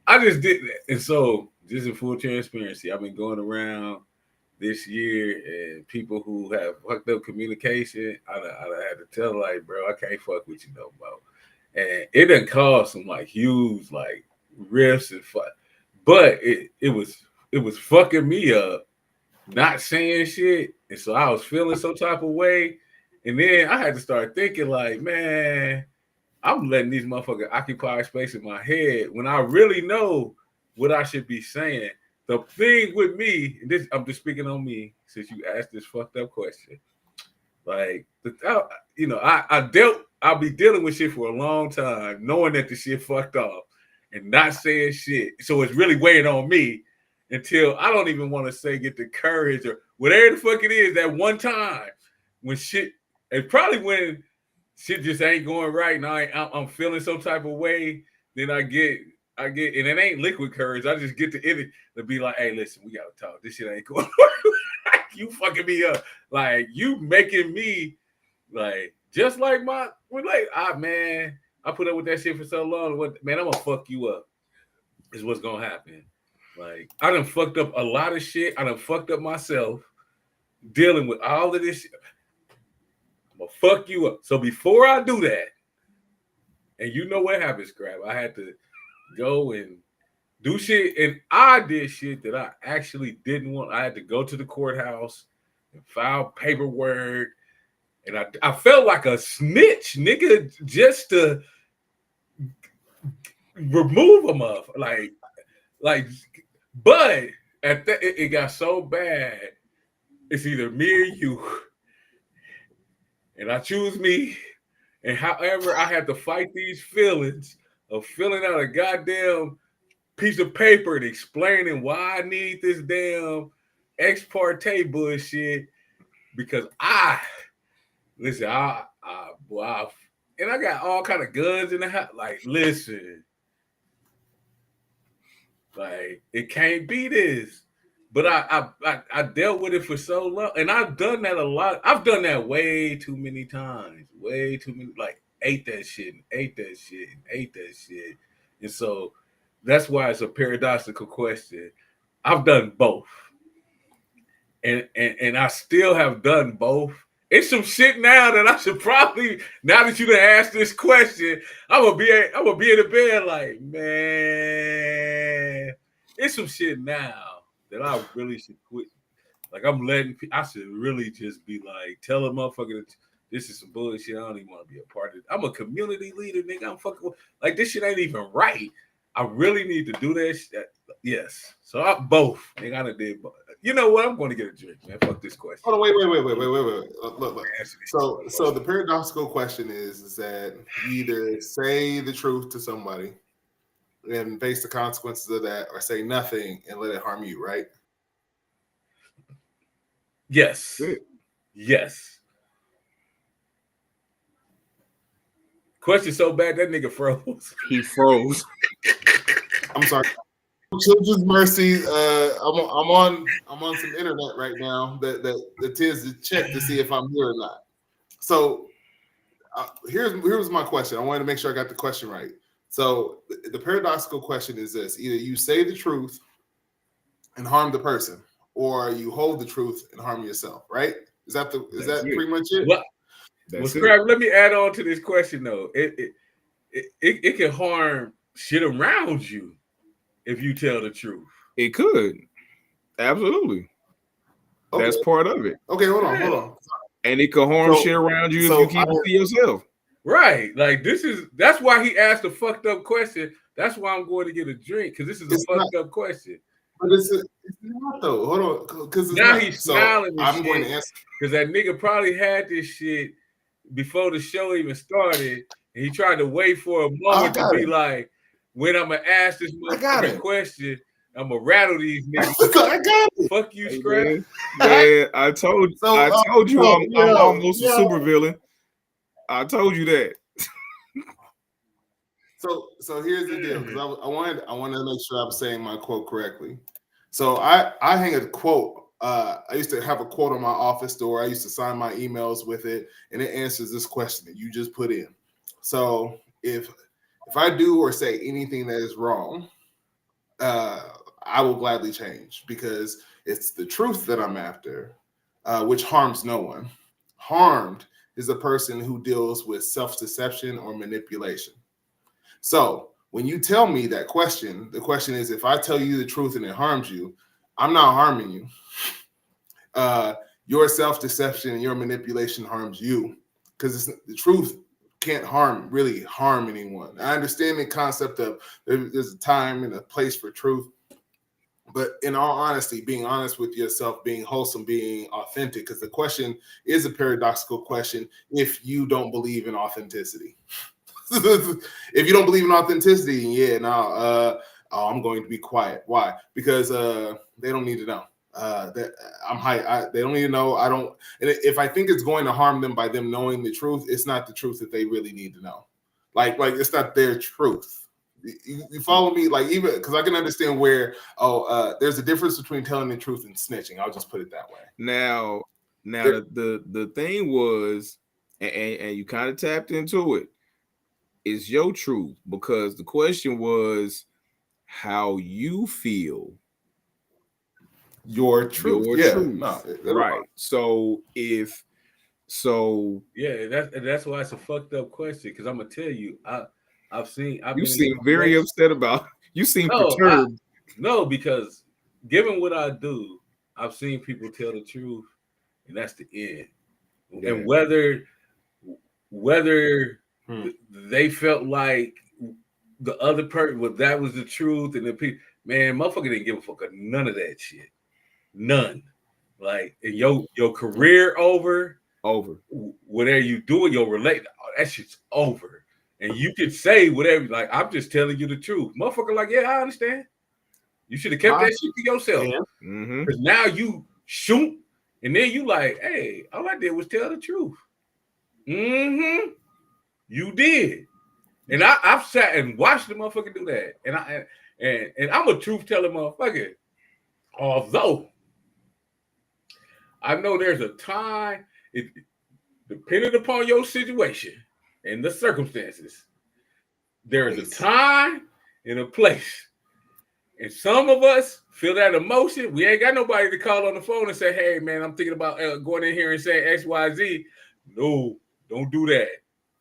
S3: I just did that, and so just in full transparency, I've been going around this year, and people who have fucked up communication, I had to tell like, bro, I can't fuck with you no more. And it done caused some like huge like rifts and fuck, but it was fucking me up, not saying shit, and so I was feeling some type of way, and then I had to start thinking like, man, I'm letting these motherfuckers occupy space in my head when I really know what I should be saying. The thing with me, this I'm just speaking on me since you asked this fucked up question. Like, I'll be dealing with shit for a long time, knowing that the shit fucked off and not saying shit. So it's really weighing on me until I don't even want to say get the courage or whatever the fuck it is that one time when shit, and probably when shit just ain't going right and I'm feeling some type of way, then I get, and it ain't liquid courage. I just get to it to be like, hey, listen, we gotta talk. This shit ain't going. You fucking me up. Like you making me like just like man, I put up with that shit for so long. Man, I'm gonna fuck you up. is what's gonna happen. Like I done fucked up a lot of shit. I done fucked up myself dealing with all of this shit. I'm gonna fuck you up. So before I do that, and you know what happens, Scrap, I had to go and do shit, and I did shit that I actually didn't want. I had to go to the courthouse and file paperwork, and I felt like a snitch, nigga, just to remove them of like. But it got so bad. It's either me or you, and I choose me. And however, I had to fight these feelings of filling out a goddamn piece of paper and explaining why I need this damn ex parte bullshit because listen, and I got all kind of guns in the house. Like, listen, like it can't be this. But I dealt with it for so long, and I've done that a lot. I've done that way too many times, way too many. Like ate that shit, and ate that shit, and ate that shit, and so that's why it's a paradoxical question. I've done both, and I still have done both. It's some shit now that I should probably, now that you done asked this question, I'm gonna be in the bed like, man, it's some shit now that I really should quit. Like I should really just be like, tell a motherfucker that this is some bullshit. I don't even want to be a part of it. I'm a community leader, nigga. I'm fucking like this shit ain't even right. I really need to do this. Yes. So I both. Nigga, I done did both. You know what? I'm going to get a drink, man. Fuck this question.
S2: Hold on, wait. Look. So the paradoxical question is that you either say the truth to somebody and face the consequences of that, or say nothing and let it harm you, right?
S3: Yes. Yes. Question so bad that nigga froze.
S1: He froze.
S2: I'm sorry. Children's Mercy. I'm on some internet right now that tends to check to see if I'm here or not. So here's my question. I wanted to make sure I got the question right. So the paradoxical question is this: either you say the truth and harm the person, or you hold the truth and harm yourself. Right? Is that pretty much it?
S3: Well, Scrap, let me add on to this question though. It can harm shit around you if you tell the truth.
S1: It could. Absolutely. Okay. That's part of it.
S2: Okay, hold on.
S1: And it could harm shit around you if you keep it to yourself.
S3: Right. Like that's why he asked a fucked up question. That's why I'm going to get a drink, because this is a fucked up question.
S2: But it's not though. Hold on. Because
S3: now he's smiling and
S2: I'm
S3: shit,
S2: going to answer.
S3: Because that nigga probably had this shit before the show even started. And he tried to wait for a moment to be like, when I'm gonna ask this motherfucking question, I'm gonna rattle these niggas.
S2: I got it.
S3: Fuck you, Scrap.
S1: Man, I told you I'm almost a supervillain. I told you that.
S2: So here's the deal, because I wanted to make sure I was saying my quote correctly. So I hang a quote. I used to have a quote on my office door. I used to sign my emails with it, and it answers this question that you just put in. So if I do or say anything that is wrong, I will gladly change, because it's the truth that I'm after, which harms no one. Harmed is a person who deals with self-deception or manipulation. So when you tell me that question, the question is, if I tell you the truth and it harms you, I'm not harming you. Your self-deception and your manipulation harms you, because the truth can't really harm anyone. I understand the concept of there's a time and a place for truth, but in all honesty, being honest with yourself, being wholesome, being authentic, because the question is a paradoxical question if you don't believe in authenticity. If you don't believe in authenticity, I'm going to be quiet. Why? Because they don't need to know. They don't need to know. I don't. And if I think it's going to harm them by them knowing the truth, it's not the truth that they really need to know. Like it's not their truth. You follow me? Like, even because I can understand where there's a difference between telling the truth and snitching. I'll just put it that way.
S1: Now the thing was, and you kind of tapped into it, is your truth, because the question was, how you feel
S2: Your truth.
S1: your
S2: Yeah.
S1: truth.
S2: No,
S1: Right. So
S3: Yeah, that's why it's a fucked up question. Because I'm gonna tell you, I've
S1: you
S3: been in
S1: seem very
S3: situations.
S1: upset about you seem
S3: No,
S1: perturbed.
S3: no, because given what I do, I've seen people tell the truth, and that's the end.
S1: Yeah.
S3: And whether
S2: Hmm.
S3: they felt like the other person, well, that was the truth, and the people, man, motherfucker didn't give a fuck of none of that shit, none. Like, and your career over,
S1: Over.
S3: whatever you do in your relate, that shit's over. And you can say whatever, like, I'm just telling you the truth. Motherfucker, like, yeah, I understand. You should have kept that shit to yourself.
S2: Yeah.
S1: Mm-hmm.
S3: Because now you shoot, and then you like, hey, all I did was tell the truth. Mm-hmm. You did. And I've sat and watched the motherfucker do that. And I'm a truth telling motherfucker. Although I know there's a time, it depending upon your situation and the circumstances, there's a time and a place. And some of us feel that emotion. We ain't got nobody to call on the phone and say, hey, man, I'm thinking about going in here and saying X, Y, Z. No, don't do that.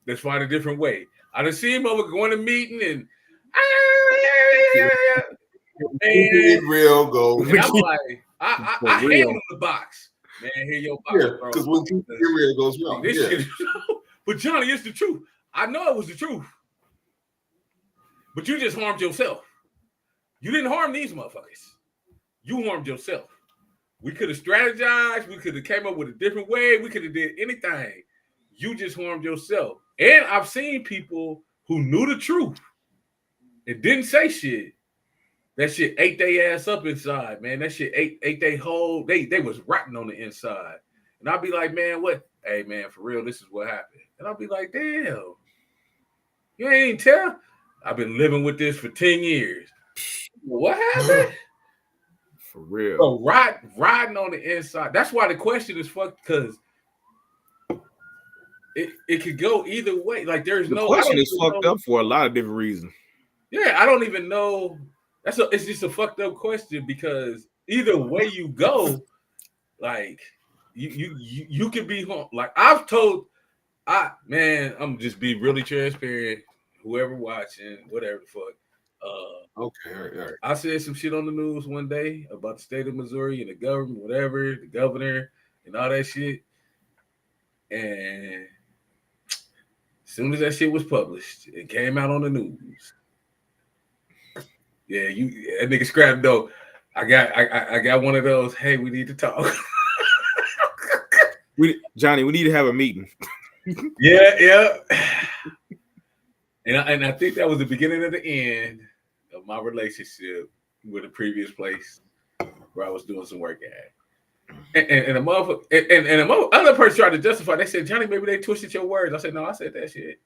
S3: Let's find a different way. I done seen him over going to meeting and man,
S2: Real go.
S3: and I'm like, I hand him the box. Man, here your box,
S2: Yeah,
S3: bro.
S2: because when real goes wrong.
S3: This
S2: Yeah.
S3: shit, but Johnny, it's the truth. I know it was the truth. But you just harmed yourself. You didn't harm these motherfuckers. You harmed yourself. We could have strategized. We could have came up with a different way. We could have did anything. You just harmed yourself. And I've seen people who knew the truth and didn't say shit. That shit ate their ass up inside, man. That shit ate they whole. They was rotten on the inside. And I'll be like, man, what? Hey, man, for real, this is what happened. And I'll be like, damn, you ain't tell. I've been living with this for 10 years. What happened?
S1: For real.
S3: So riding on the inside. That's why the question is fucked, because it could go either way. Like there's
S1: The
S3: no
S1: question is fucked up for a lot of different reasons.
S3: Yeah, I don't even know. It's just a fucked up question, because either way you go, like you could be home. Like I'm just be really transparent. Whoever watching, whatever the fuck.
S2: Okay, all right.
S3: I said some shit on the news one day about the state of Missouri and the government, whatever, the governor and all that shit. And as soon as that shit was published, it came out on the news. Yeah, that nigga scrapped though. I got one of those. Hey, we need to talk.
S1: Johnny, we need to have a meeting.
S3: Yeah. And I think that was the beginning of the end of my relationship with the previous place where I was doing some work at. And a motherfucker, and a other person tried to justify. They said, Johnny, maybe they twisted your words. I said, no, I said that shit.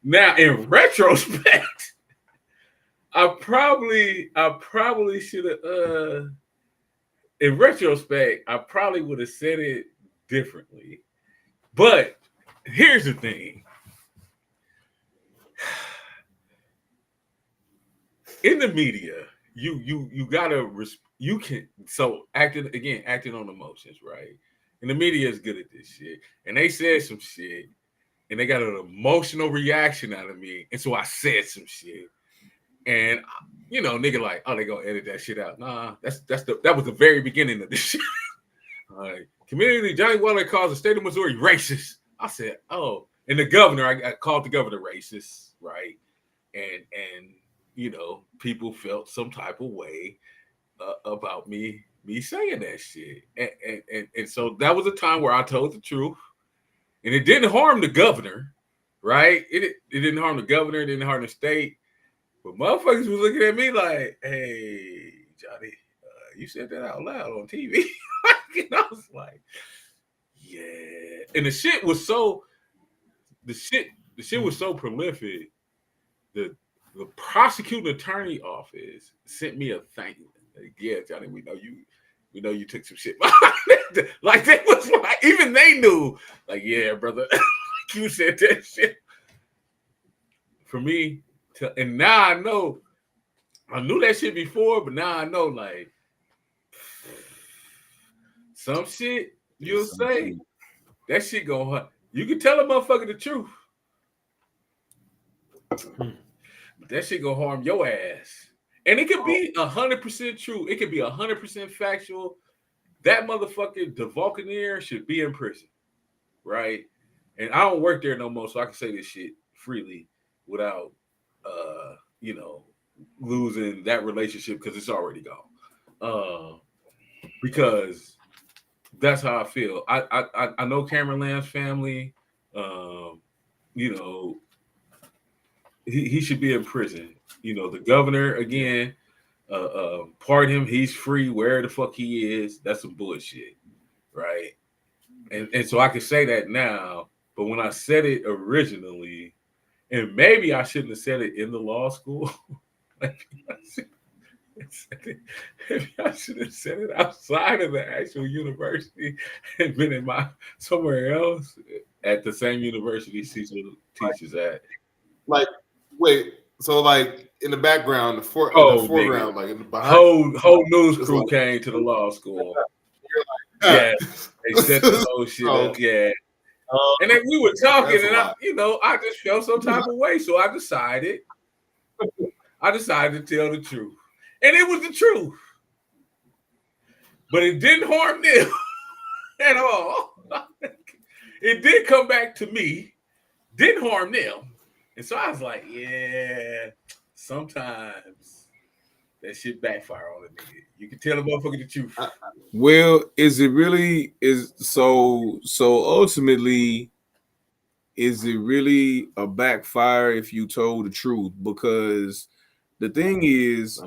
S3: Now, in retrospect, I probably should have. In retrospect, I probably would have said it differently. But here's the thing. In the media, you gotta acting on emotions, right? And the media is good at this shit. And they said some shit, and they got an emotional reaction out of me, and so I said some shit. And nigga, like, oh, they gonna edit that shit out. Nah, that was the very beginning of this shit. Like, community Johnny Weller calls the state of Missouri racist. I said, oh, and the governor, I called the governor racist, right? And people felt some type of way about me saying that shit. And so that was a time where I told the truth, and it didn't harm the governor, right? It didn't harm the governor, it didn't harm the state. But motherfuckers was looking at me like, hey, Johnny, you said that out loud on TV. And I was like, yeah. And the shit was so prolific. The prosecuting attorney office sent me a thank you. Like, yeah, Johnny, we know you took some shit. Like they was like, even they knew, like, yeah, brother, you said that shit. For me, and now I know I knew that shit before, but now I know, like, some shit you'll say, that shit gonna hurt. You can tell a motherfucker the truth, but that shit gonna harm your ass. And it could be 100% true. It could be 100% factual. That motherfucker, the Vulcaneer, should be in prison, right? And I don't work there no more, so I can say this shit freely without, losing that relationship because it's already gone. Because that's how I feel. I know Cameron Lamb's family. He should be in prison. The governor again. Pardon him. He's free where the fuck he is. That's some bullshit, right? And so I can say that now, but when I said it originally, and maybe I shouldn't have said it in the law school. Maybe I should have said it outside of the actual university and been in somewhere else at the same university Cecil teaches at.
S2: Like, wait, so like in the background, in the foreground,
S3: nigga.
S2: like in the behind,
S3: whole news crew came to the law school. Yeah, they set the whole shit up. Yeah. And then we were talking, and I just felt some type of way. So I decided to tell the truth. And it was the truth. But it didn't harm them at all. It did come back to me. Didn't harm them. And so I was like, yeah, sometimes that shit backfire on a nigga. You can tell a motherfucker the truth.
S1: Well, is it really so ultimately, is it really a backfire if you told the truth? Because the thing is,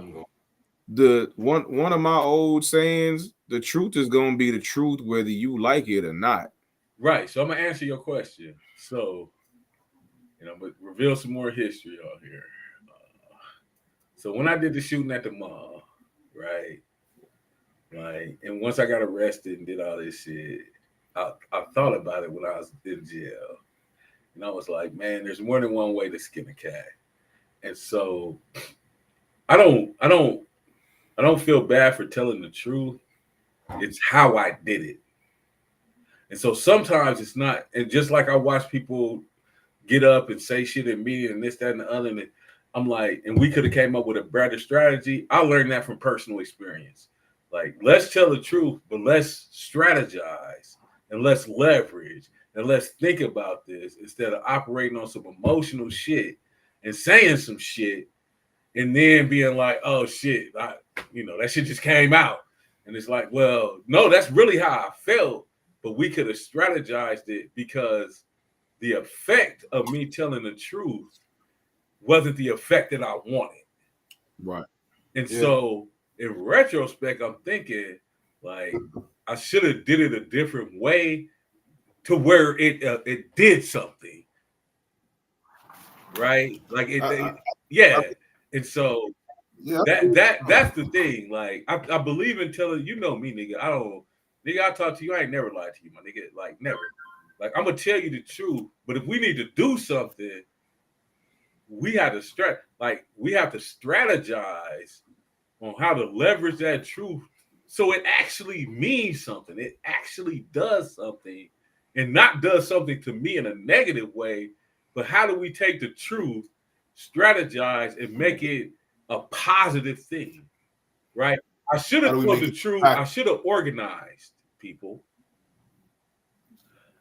S1: the one of my old sayings, the truth is gonna be the truth whether you like it or not.
S3: Right. So I'm gonna answer your question. So, I'm gonna reveal some more history on here. So when I did the shooting at the mall, right? Like, and once I got arrested and did all this shit, I thought about it when I was in jail. And I was like, man, there's more than one way to skin a cat. And so I don't feel bad for telling the truth. It's how I did it. And so sometimes it's not, and just like I watch people get up and say shit in media and this, that, and the other, and I'm like, and we could have came up with a better strategy. I learned that from personal experience. Like, let's tell the truth, but let's strategize and let's leverage and let's think about this instead of operating on some emotional shit and saying some shit and then being like, oh shit, that shit just came out. And it's like, well, no, that's really how I felt, but we could have strategized it because the effect of me telling the truth wasn't the effect that I wanted.
S1: Right.
S3: And so in retrospect, I'm thinking like I should have did it a different way to where it did something. Right? Like and so that's the thing. Like I believe in telling, me, nigga. I talk to you. I ain't never lied to you, my nigga. Like never. Like I'm gonna tell you the truth. But if we need to do something, we have to strategize on how to leverage that truth so it actually means something. It actually does something, and not does something to me in a negative way. But how do we take the truth, strategize, and make it a positive thing, right? I should have told the truth. I should have organized people.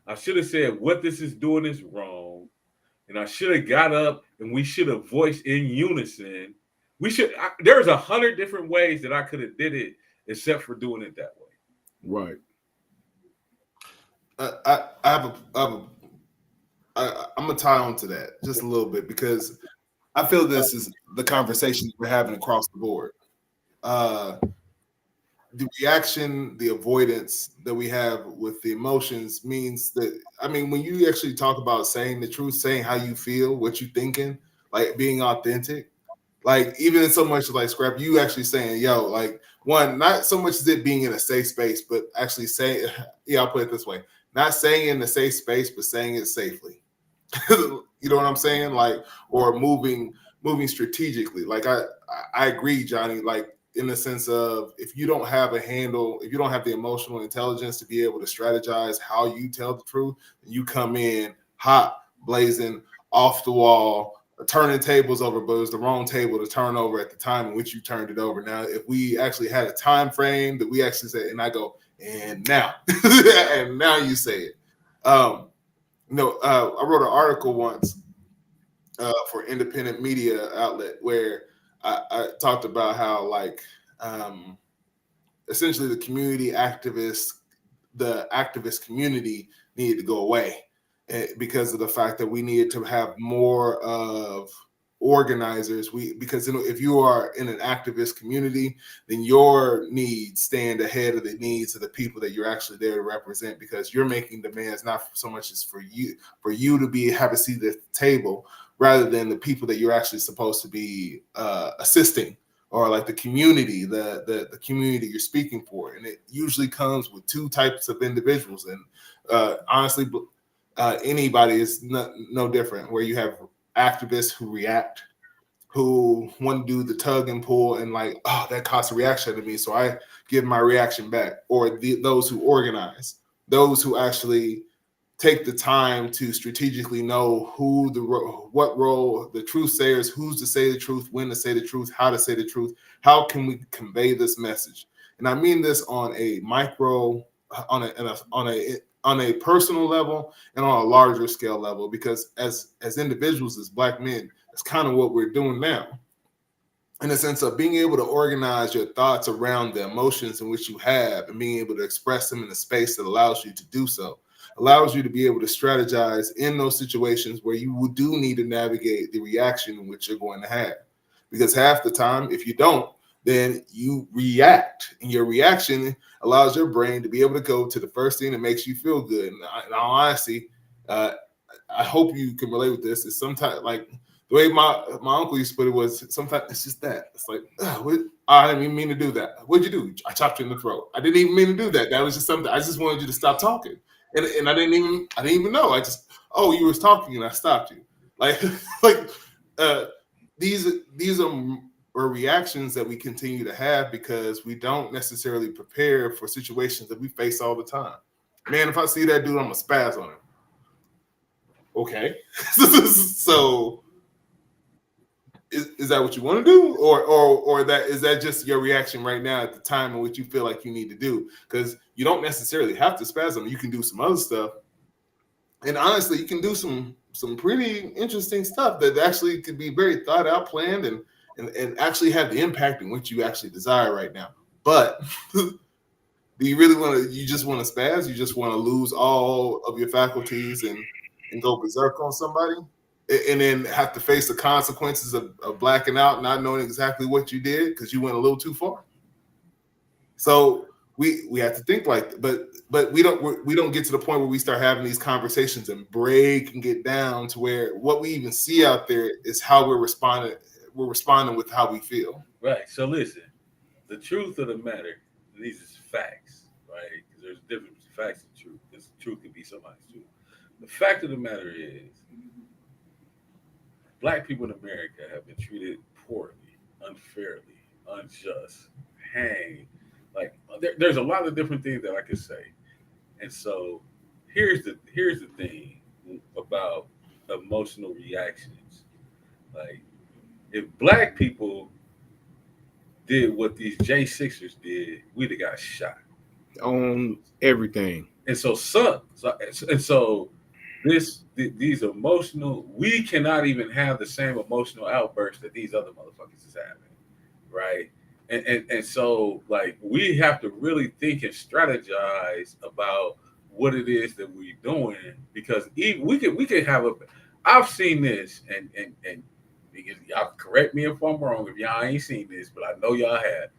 S3: I should have said what this is doing is wrong. And I should have got up and we should have voiced in unison. There's 100 different ways that I could have did it except for doing it that way.
S1: Right.
S2: I'm gonna tie on to that just a little bit because I feel this is the conversation we're having across the board. The reaction, the avoidance that we have with the emotions means that, when you actually talk about saying the truth, saying how you feel, what you're thinking, like being authentic, like even so much like Scrap, you actually saying, yo, like one, not so much as it being in a safe space, but actually saying, I'll put it this way, not saying in a safe space, but saying it safely. You know what I'm saying? Like, or moving moving strategically. Like I agree, Johnny. Like in the sense of if you don't have a handle, if you don't have the emotional intelligence to be able to strategize how you tell the truth, you come in hot, blazing, off the wall, turning tables over, but it was the wrong table to turn over at the time in which you turned it over. Now, if we actually had a time frame that we actually said, and I go, and now, and now you say it. I wrote an article once for independent media outlet where I talked about how essentially the activist community needed to go away because of the fact that we needed to have more of organizers. Because if you are in an activist community, then your needs stand ahead of the needs of the people that you're actually there to represent, because you're making demands not so much as for you to have a seat at the table, rather than the people that you're actually supposed to be assisting, or like the community, the community you're speaking for. And it usually comes with two types of individuals. And honestly, anybody is no different, where you have activists who react, who want to do the tug and pull and like, oh, that caused a reaction to me, so I give my reaction back. Or those who organize, those who actually take the time to strategically know what role the truth sayers, who's to say the truth, when to say the truth, how to say the truth, how can we convey this message. And I mean this on a micro, on a personal level, and on a larger scale level, because as individuals, as Black men, that's kind of what we're doing now, in the sense of being able to organize your thoughts around the emotions in which you have, and being able to express them in a space that allows you to do so, allows you to be able to strategize in those situations where you do need to navigate the reaction in which you're going to have. Because half the time, if you don't, then you react, and your reaction allows your brain to be able to go to the first thing that makes you feel good. And in all honesty, I hope you can relate with this. Is sometimes like the way my uncle used to put it was, sometimes it's just that. It's like, I didn't even mean to do that. What'd you do? I chopped you in the throat. I didn't even mean to do that. That was just something. I just wanted you to stop talking. And I didn't even know. You was talking and I stopped you. These are reactions that we continue to have because we don't necessarily prepare for situations that we face all the time. Man, if I see that dude, I'm gonna spaz on him. Okay. So is that what you want to do? Or that is that just your reaction right now at the time in which you feel like you need to do? Because you don't necessarily have to spaz on him. You can do some other stuff. And honestly, you can do some pretty interesting stuff that actually could be very thought out, planned, and actually have the impact in which you actually desire right now. But do you really you just want to spaz? You just want to lose all of your faculties and go berserk on somebody? And then have to face the consequences of blacking out, not knowing exactly what you did because you went a little too far. So we have to think like that, but we don't get to the point where we start having these conversations and break and get down to where what we even see out there is how we're responding. We're responding with how we feel.
S3: Right. So listen, the truth of the matter, these is facts, right? Because there's a difference between facts and truth. Because truth can be somebody's truth. The fact of the matter is, Black people in America have been treated poorly, unfairly, unjust, hanged. Like there's a lot of different things that I could say. And so here's the thing about emotional reactions. Like if Black people did what these J6ers did, we'd have got shot
S1: on everything.
S3: And so these emotional, we cannot even have the same emotional outburst that these other motherfuckers is having, right? And so like we have to really think and strategize about what it is that we're doing, because we could have I've seen this, and y'all correct me if I'm wrong if y'all ain't seen this, but I know y'all have.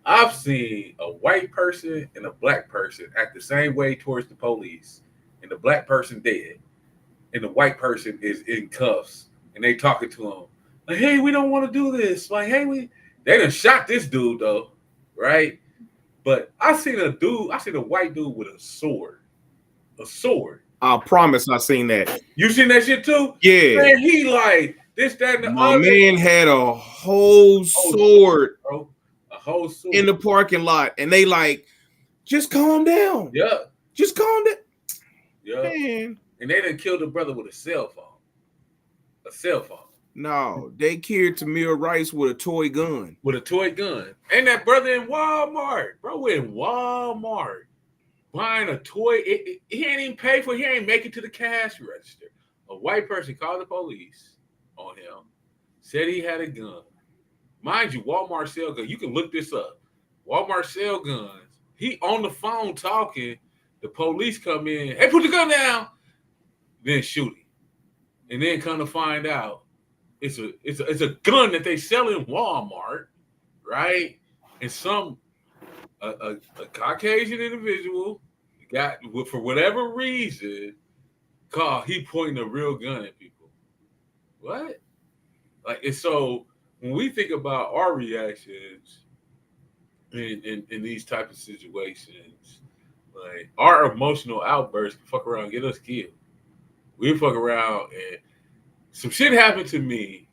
S3: I've seen a white person and a Black person act the same way towards the police, and the Black person dead, and the white person is in cuffs, and they talking to him like, "Hey, we don't want to do this." Like, "Hey, they done shot this dude though, right?" But I seen a white dude with a sword. I
S1: promise I seen that.
S3: You seen that shit too?
S1: Yeah.
S3: Man, he like, this, that, and the
S1: My
S3: other.
S1: man had a whole sword
S3: Bro. A whole sword.
S1: in the parking lot, and they like, just calm down.
S3: Yeah.
S1: Just calm down.
S3: Yeah.
S1: Man.
S3: And they done killed the brother with a cell phone. A cell phone.
S1: No, they killed Tamir Rice with a toy gun.
S3: With a toy gun. And that brother in Walmart. Bro, in Walmart. Buying a toy. He ain't even pay for it. He ain't make it to the cash register. A white person called the police on him. Said he had a gun. Mind you, Walmart sell guns. You can look this up. Walmart sell guns. He on the phone talking. The police come in. Hey, put the gun down. Then shoot him. And then come to find out, it's a gun that they sell in Walmart, right? And some a Caucasian individual got, for whatever reason, he pointing a real gun at people. What? Like, and so when we think about our reactions in these type of situations, like our emotional outbursts can fuck around and get us killed. We fuck around and some shit happened to me,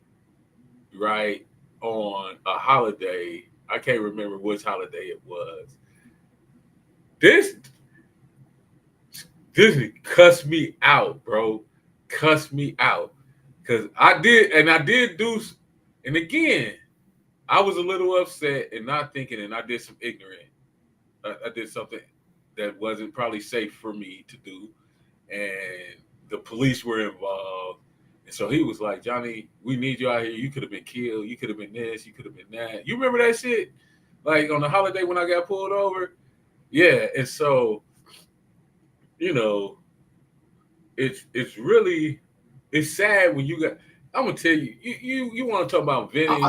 S3: right, on a holiday. I can't remember which holiday it was. This cussed me out, bro. Cussed me out. Because I did do, and again, I was a little upset and not thinking, and I did some ignorant. I did something that wasn't probably safe for me to do. And the police were involved. And so he was like, Johnny, we need you out here. You could have been killed. You could have been this. You could have been that. You remember that shit? Like on the holiday when I got pulled over? Yeah. And so, you know, it's really, it's sad when you got, I'm going to tell you, you want to talk about venting.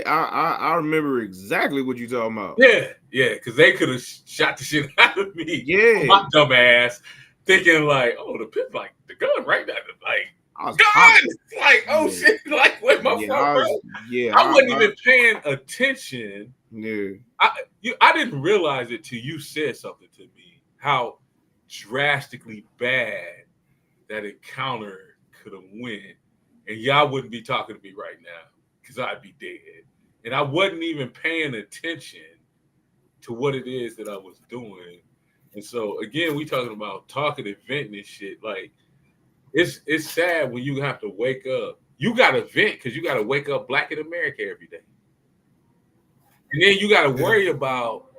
S1: I remember exactly what you're talking about.
S3: Yeah, because they could have shot the shit out of me.
S1: Yeah.
S3: My dumb ass, thinking like, oh, the pimp, like, the gun right there. Like,
S1: I was
S3: God! Like, oh shit! Like, where's my phone, bro? I wasn't even paying attention.
S1: Yeah,
S3: I didn't realize it till you said something to me. How drastically bad that encounter could have went, and y'all wouldn't be talking to me right now because I'd be dead, and I wasn't even paying attention to what it is that I was doing. And so again, we talking about talking and venting and shit, like. It's sad when you have to wake up. You got to vent because you got to wake up Black in America every day. And then you got to worry about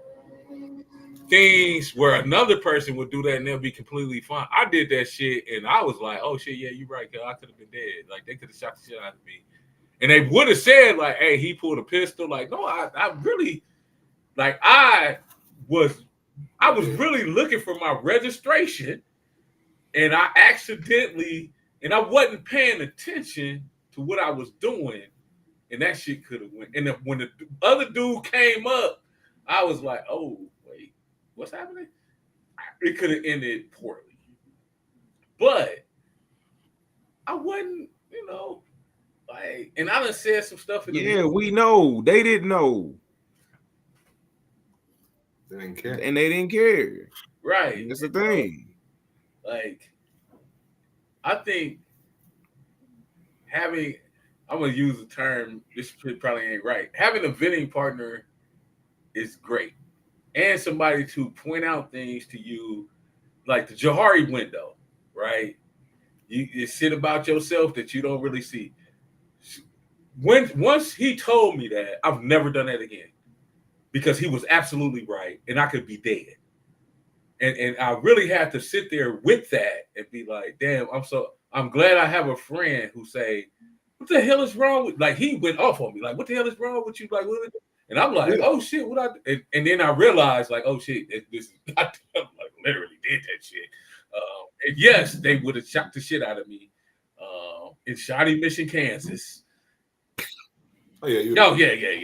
S3: things where another person would do that and they'll be completely fine. I did that shit and I was like, oh shit, yeah, you're right, cause I could have been dead. Like they could have shot the shit out of me. And they would have said, like, hey, he pulled a pistol. Like, no, I really, like, I was really looking for my registration. And I accidentally, and I wasn't paying attention to what I was doing, and that shit could have went. And when the other dude came up, I was like, "Oh wait, what's happening?" It could have ended poorly, but I wasn't, like. And I done said some stuff.
S1: We know they didn't know.
S2: They didn't care,
S1: and they didn't care.
S3: Right,
S1: that's the thing.
S3: Like, I think I'm going to use the term, this probably ain't right. Having a venting partner is great. And somebody to point out things to you, like the Johari window, right? You shit about yourself that you don't really see. Once he told me that, I've never done that again. Because he was absolutely right, and I could be dead. And I really had to sit there with that and be like, damn, I'm glad I have a friend who say, what the hell is wrong with, like, he went off on me. Like, what the hell is wrong with you? Like, what? And I'm like, oh shit, what and then I realized, like, oh shit, this is, I like literally did that shit. And yes, they would have shot the shit out of me in Shawnee Mission, Kansas.
S2: Oh yeah,
S3: yeah.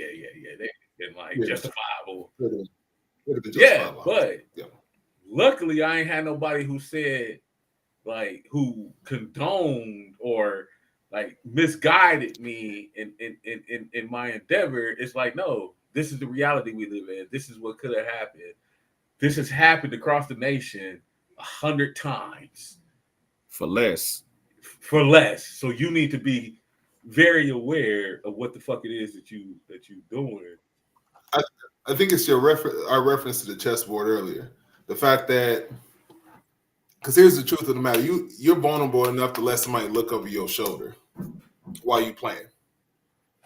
S3: They been like justifiable. Yeah, but luckily I ain't had nobody who said, like, who condoned or like misguided me in my endeavor. It's like, no, this is the reality we live in. This is what could have happened. This has happened across the nation 100 times
S1: for less.
S3: So you need to be very aware of what the fuck it is that you doing.
S2: I think it's our reference to the chessboard earlier. The fact that, because here's the truth of the matter, you're vulnerable enough to let somebody look over your shoulder while you playing.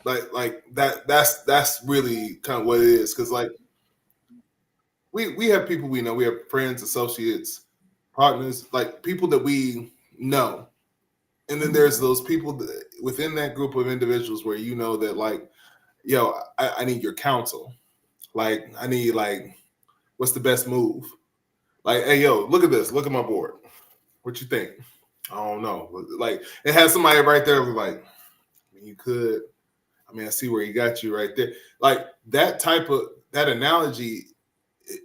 S2: Like that's really kind of what it is. Because like we have people we know, we have friends, associates, partners, like people that we know. And then there's those people within that group of individuals where you know that like, yo, I need your counsel. Like I need like, what's the best move? Like, hey, yo, look at this. Look at my board. What you think? I don't know. Like it has somebody right there who's like, you could. I mean, I see where he got you right there. Like that analogy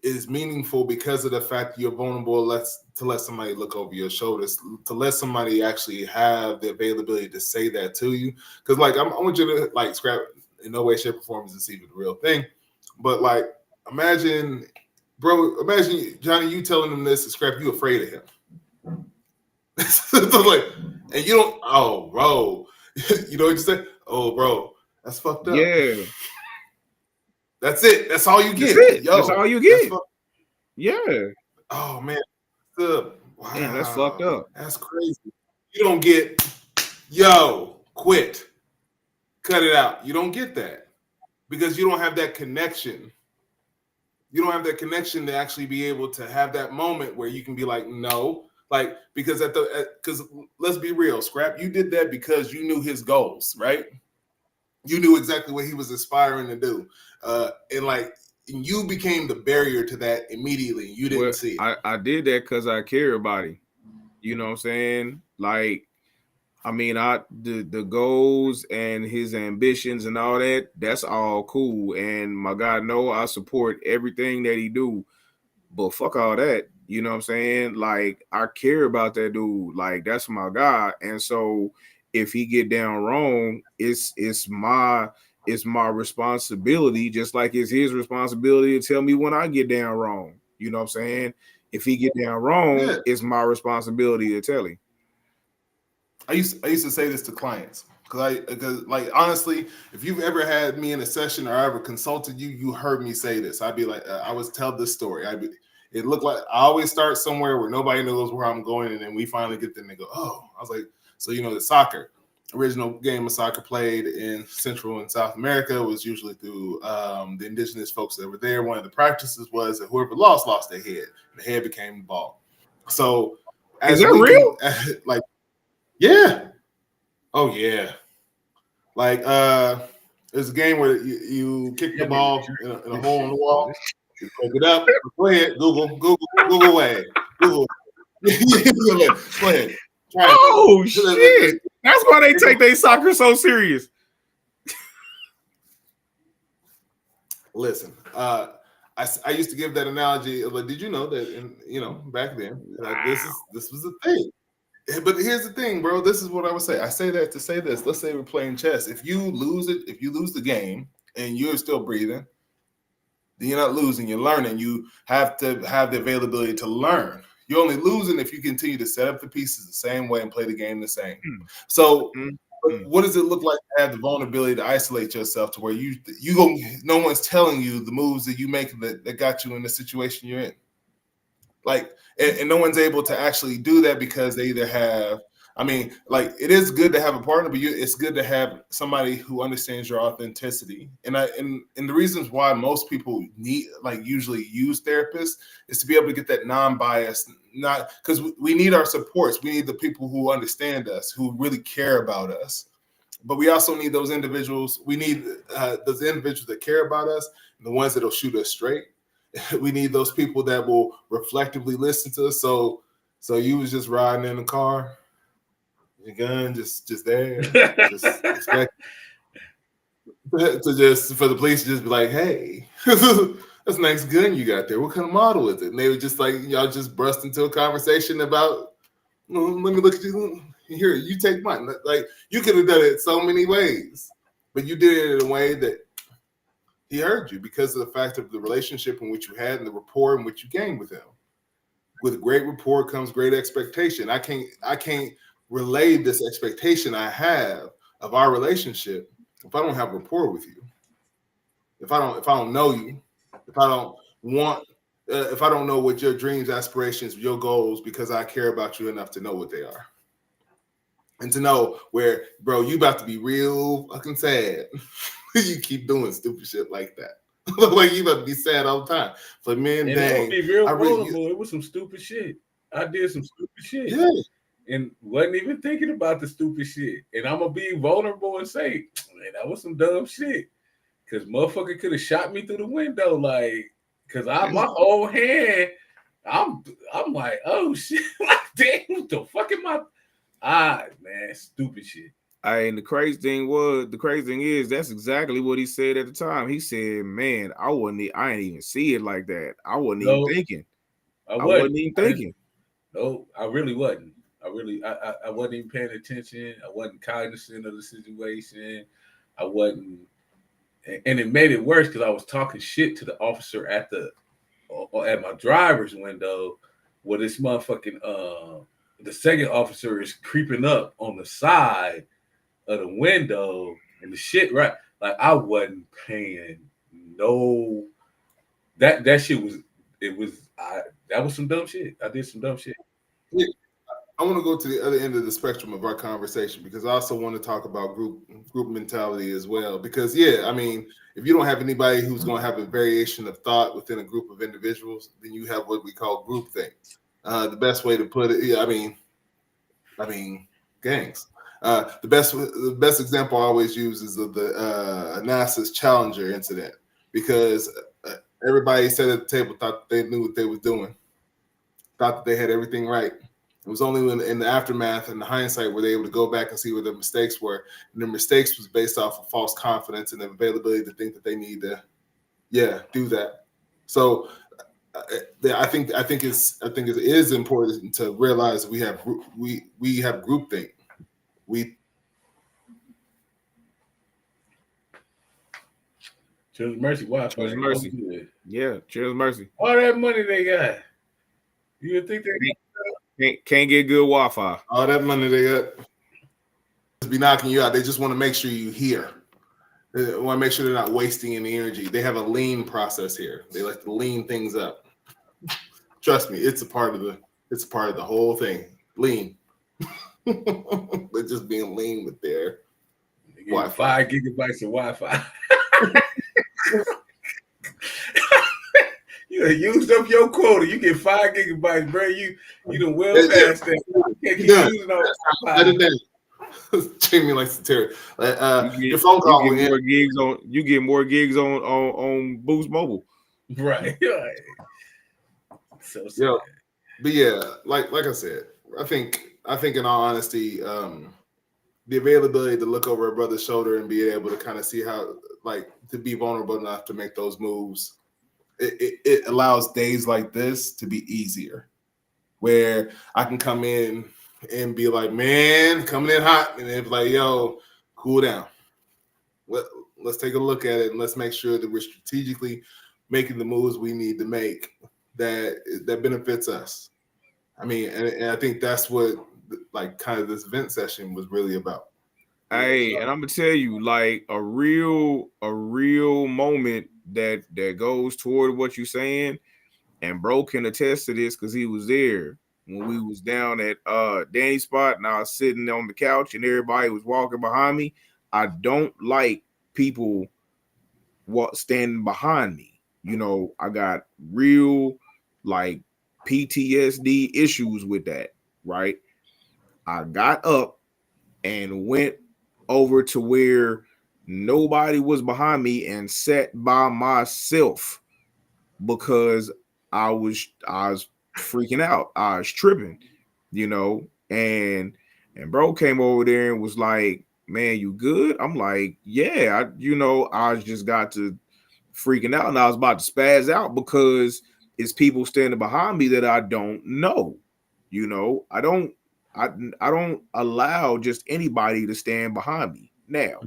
S2: is meaningful because of the fact you're vulnerable to let somebody look over your shoulders, to let somebody actually have the availability to say that to you. Because like I want you to like scrap in no way, shape, or form is this even the real thing. But like imagine Johnny, you telling him this, scrap, you afraid of him. So like, and you don't, oh bro. You know what you say? Oh bro, that's fucked up.
S1: Yeah.
S2: That's it. That's all you get.
S1: That's it.
S2: Yo,
S1: that's all you get. Yeah.
S2: Oh man. Wow.
S1: Damn, that's fucked up.
S2: That's crazy. You don't get, yo, quit. Cut it out. You don't get that. Because you don't have that connection. You don't have that connection to actually be able to have that moment where you can be like, no. Like, because because let's be real, Scrap, you did that because you knew his goals, right? You knew exactly what he was aspiring to do. And you became the barrier to that immediately. You didn't see it.
S1: I did that because I care about him. You know what I'm saying? Like, I mean, the goals and his ambitions and all that, that's all cool. And my God, no, I support everything that he do. But fuck all that. You know what I'm saying? Like, I care about that dude. Like, that's my guy. And so if he get down wrong, it's my responsibility, just like it's his responsibility to tell me when I get down wrong. You know what I'm saying? If he get down wrong, it's my responsibility to tell him.
S2: I used to say this to clients because like honestly, if you've ever had me in a session or I ever consulted you, you heard me say this. I'd be like, I would tell this story. It looked like I always start somewhere where nobody knows where I'm going, and then we finally get there and they go, oh, I was like, so you know the soccer. Original game of soccer played in Central and South America was usually through the indigenous folks that were there. One of the practices was that whoever lost their head. The head became the ball. So
S1: is that real?
S2: Like, yeah. Oh yeah. Like there's a game where you kick the ball in a hole in the wall. You pick it up. Go ahead, Google away. Google. Go ahead.
S1: Oh shit! That's why they take their soccer so serious.
S2: Listen, I used to give that analogy. Like, did you know that? Back then, this was a thing. But here's the thing, bro. This is what I would say. I say that to say this. Let's say we're playing chess. If you lose the game and you're still breathing, then you're not losing. You're learning. You have to have the availability to learn. You're only losing if you continue to set up the pieces the same way and play the game the same. So, what does it look like to have the vulnerability to isolate yourself to where no one's telling you the moves that you make that got you in the situation you're in? Like, and no one's able to actually do that because they either have, I mean, like, it is good to have a partner, but it's good to have somebody who understands your authenticity. And the reasons why most people usually use therapists is to be able to get that non-biased, not because we need our supports. We need the people who understand us, who really care about us. But we also need those individuals. We need those individuals that care about us, and the ones that'll shoot us straight. We need those people that will reflectively listen to us. So you was just riding in the car, your gun just there, just expect for the police to just be like, hey, that's a nice gun you got there. What kind of model is it? And they were just like, y'all just burst into a conversation about, let me look at you. Here, you take mine. Like, you could have done it so many ways, but you did it in a way that he heard you because of the fact of the relationship in which you had and the rapport in which you gained with him. With great rapport comes great expectation. I can't relay this expectation I have of our relationship, if I don't have rapport with you, if I don't know you, if I don't want, if I don't know what your dreams, aspirations, your goals, because I care about you enough to know what they are, and to know where, bro, you about to be real fucking sad. You keep doing stupid shit like that. Like you about to be sad all the time. It's like, man,
S3: And
S2: dang,
S3: that would be real
S2: really,
S3: vulnerable. It was some stupid shit. I did some stupid shit.
S2: yeah.
S3: And wasn't even thinking about the stupid shit. And I'm gonna be vulnerable and say, man, that was some dumb shit. Cause motherfucker could have shot me through the window, like, cause my whole hand, I'm like, oh shit, like, damn, what the fuck am I? Man, stupid shit.
S1: And the crazy thing is, that's exactly what he said at the time. He said, "Man, I ain't even see it like that. I wasn't even thinking.
S3: I
S1: wasn't even thinking.
S3: No, I really wasn't. I wasn't even paying attention. I wasn't cognizant of the situation. I wasn't, and it made it worse because I was talking shit to the officer at my driver's window, where this motherfucking the second officer is creeping up on the side of the window and the shit, right? Like I wasn't paying no. That shit was, that was some dumb shit. I did some dumb shit.
S2: Yeah. I want to go to the other end of the spectrum of our conversation, because I also want to talk about group mentality as well. Because I mean, if you don't have anybody who's going to have a variation of thought within a group of individuals, then you have what we call groupthink. The best way to put it, I mean, gangs. The best example I always use is of the NASA's Challenger incident, because everybody sat at the table thought they knew what they was doing, thought that they had everything right. It was only when in the aftermath and the hindsight were they able to go back and see where their mistakes were, and their mistakes was based off of false confidence and the availability to think that they need to, do that. So I think it is important to realize we have groupthink.
S3: Cheers Mercy, Wi-Fi.
S1: Cheers Mercy. Yeah, cheers Mercy.
S3: All that money they got, you would think they
S1: can't get good Wi-Fi.
S2: All that money they got just be knocking you out. They just want to make sure you hear. They want to make sure they're not wasting any energy. They have a lean process here. They like to lean things up. Trust me, it's a part of the whole thing. Lean. They're just being lean with their
S3: Wi-Fi. 5 gigabytes of Wi-Fi. You used up your quota. You get 5 gigabytes, bro. You done well past that. You can't keep using all that.
S2: Jamie likes to tear it. Your phone call.
S1: You get more gigs on Boost Mobile.
S3: Right. So sad.
S2: Yeah, but like I said, I think in all honesty, the availability to look over a brother's shoulder and be able to kind of see how, like, to be vulnerable enough to make those moves, it allows days like this to be easier, where I can come in and be like, man, coming in hot, and it's like, yo, cool down. Let's take a look at it, and let's make sure that we're strategically making the moves we need to make that benefits us. I mean, and I think that's what, like, kind of this vent session was really about.
S1: Hey, and I'm gonna tell you, like, a real moment that goes toward what you're saying, and bro can attest to this because he was there when we was down at Danny's spot, and I was sitting on the couch and everybody was walking behind me. I don't like people standing behind me. You know, I got real, like, PTSD issues with that, right? I got up and went over to where nobody was behind me and sat by myself because I was freaking out. I was tripping, you know, and bro came over there and was like, man, you good? I'm like, yeah, I just got to freaking out and I was about to spaz out because it's people standing behind me that I don't know. You know, I don't allow just anybody to stand behind me. Now,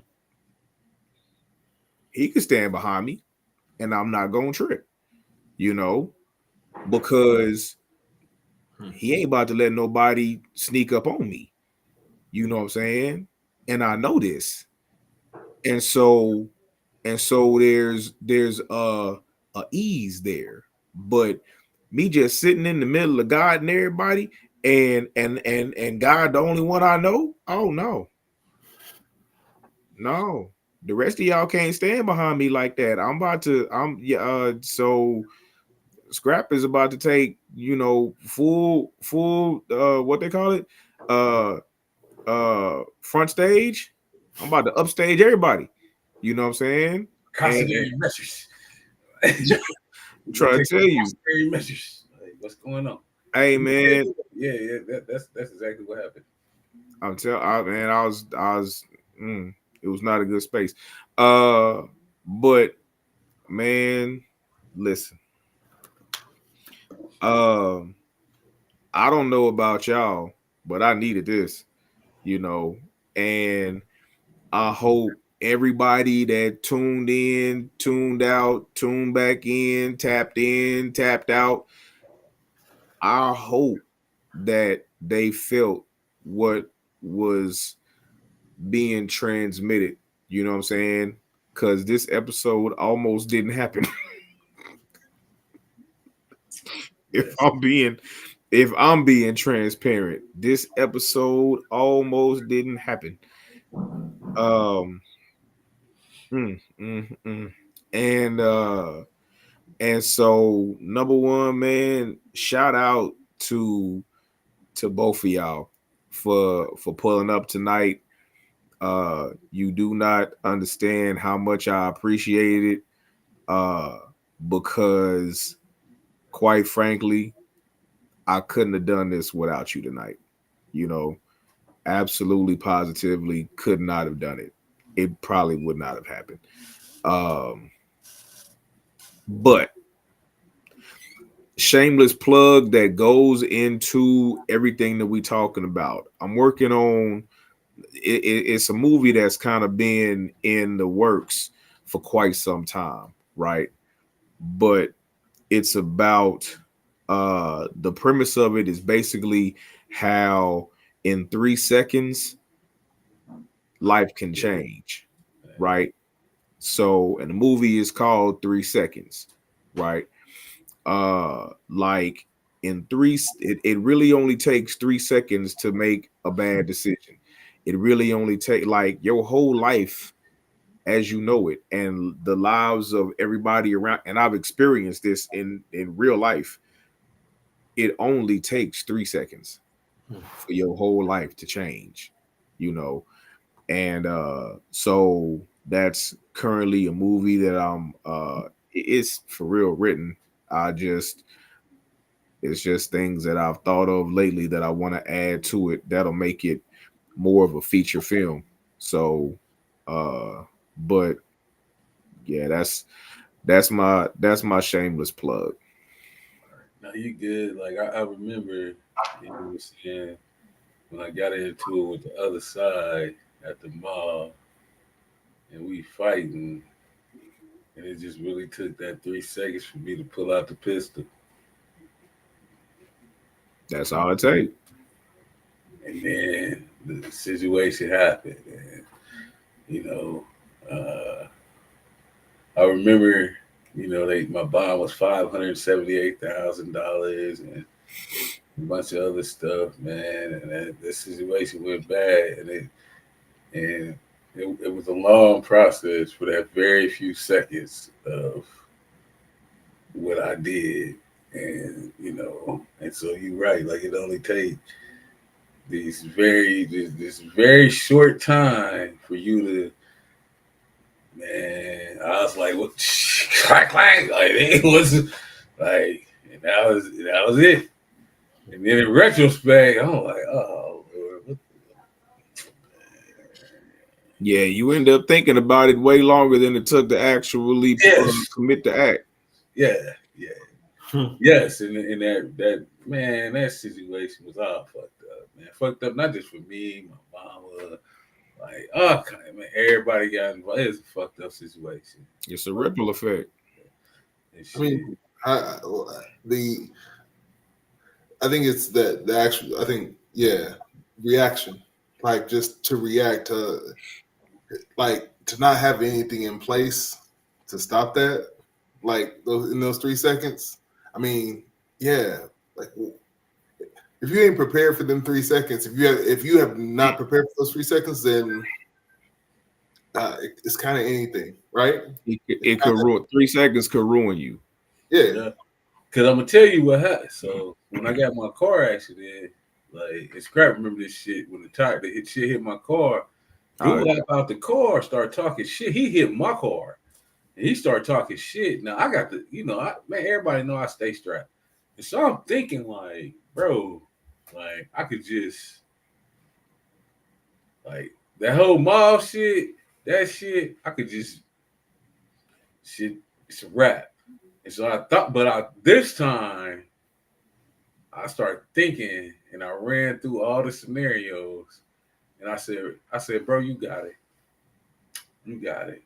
S1: he could stand behind me and I'm not going to trip, you know, because he ain't about to let nobody sneak up on me. You know what I'm saying? and I know this, and so there's a ease there, but me just sitting in the middle of God and everybody, and God the only one I know. Oh no, no. The rest of y'all can't stand behind me like that. I'm yeah. So Scrap is about to take, full what they call it, uh front stage. I'm about to upstage everybody. You know what I'm saying? And
S3: Cautionary measures.
S1: I'm
S3: We're gonna
S1: trying
S3: take
S1: to tell
S3: some
S1: you,
S3: cautionary measures. Like, what's going on?
S1: hey man,
S3: Yeah, that's exactly what happened.
S1: man, mm, it was not a good space. Uh, but man, listen, um, I don't know about y'all, but I needed this, you know, and I hope everybody that tuned in, tuned out, tuned back in, tapped out, I hope that they felt what was being transmitted. You know what I'm saying? Because this episode almost didn't happen. if
S3: Yes.
S1: I'm being if I'm being transparent, this episode almost didn't happen. Um mm, mm, mm. And so number one, man, shout out to both of y'all for pulling up tonight. You do not understand how much I appreciate it. Because quite frankly, I couldn't have done this without you tonight. You know, absolutely positively could not have done it. It probably would not have happened. Um, but shameless plug that goes into everything that we talking about. I'm working on it's a movie that's kind of been in the works for quite some time, right? But it's about the premise of it is basically how in 3 seconds life can change, right? So, and the movie is called 3 Seconds, right? Like in it really only takes 3 seconds to make a bad decision. It really only take like your whole life as you know it and the lives of everybody around. And I've experienced this in real life. It only takes 3 seconds for your whole life to change, you know. And so that's currently a movie that it's for real written. I just It's just things that I've thought of lately that I want to add to it that'll make it more of a feature film. So but yeah, that's my shameless plug.
S3: Now you good. Like I remember you were saying when I got into it with the other side at the mall and we fighting, and it just really took that 3 seconds for me to pull out the pistol.
S1: That's all it takes.
S3: And then the situation happened. And, you know, I remember, my bond was $578,000 and a bunch of other stuff, man. And that situation went bad, and it was a long process for that very few seconds of what I did. And so you're right. Like it only takes this very short time for you to, man. I was like, what? Clack clack. Like it was like, and that was it. And then in retrospect, I'm like, oh Lord, what?
S1: Yeah, you end up thinking about it way longer than it took to actually
S3: Yes,
S1: commit the act.
S3: yeah, yeah, yes. And that man, that situation was all fucked up, man. Fucked up not just for me, my mama, like, oh, man, everybody got involved. It was a fucked up situation.
S1: It's a ripple effect.
S3: And
S2: I mean,
S3: shit.
S2: I, the I think it's that the actual. I think reaction. like just to react to, like to not have anything in place to stop that, like in those 3 seconds. I mean, yeah, like if you ain't prepared for them 3 seconds, if you have not prepared for those 3 seconds, then it's kind of anything, right?
S1: It could ruin 3 seconds could ruin you.
S2: Yeah.
S3: Because I'm gonna tell you what happened. So when I got my car accident, like it's crap. Remember this shit when the shit hit my car. Dude out the car started talking shit. He hit my car. And he started talking shit. Now I got man, everybody know I stay strapped. And so I'm thinking like, bro, like I could just like that whole mob shit, that shit, I could just shit, it's a wrap. And so I thought, this time I started thinking and I ran through all the scenarios and I said, bro, you got it. You got it.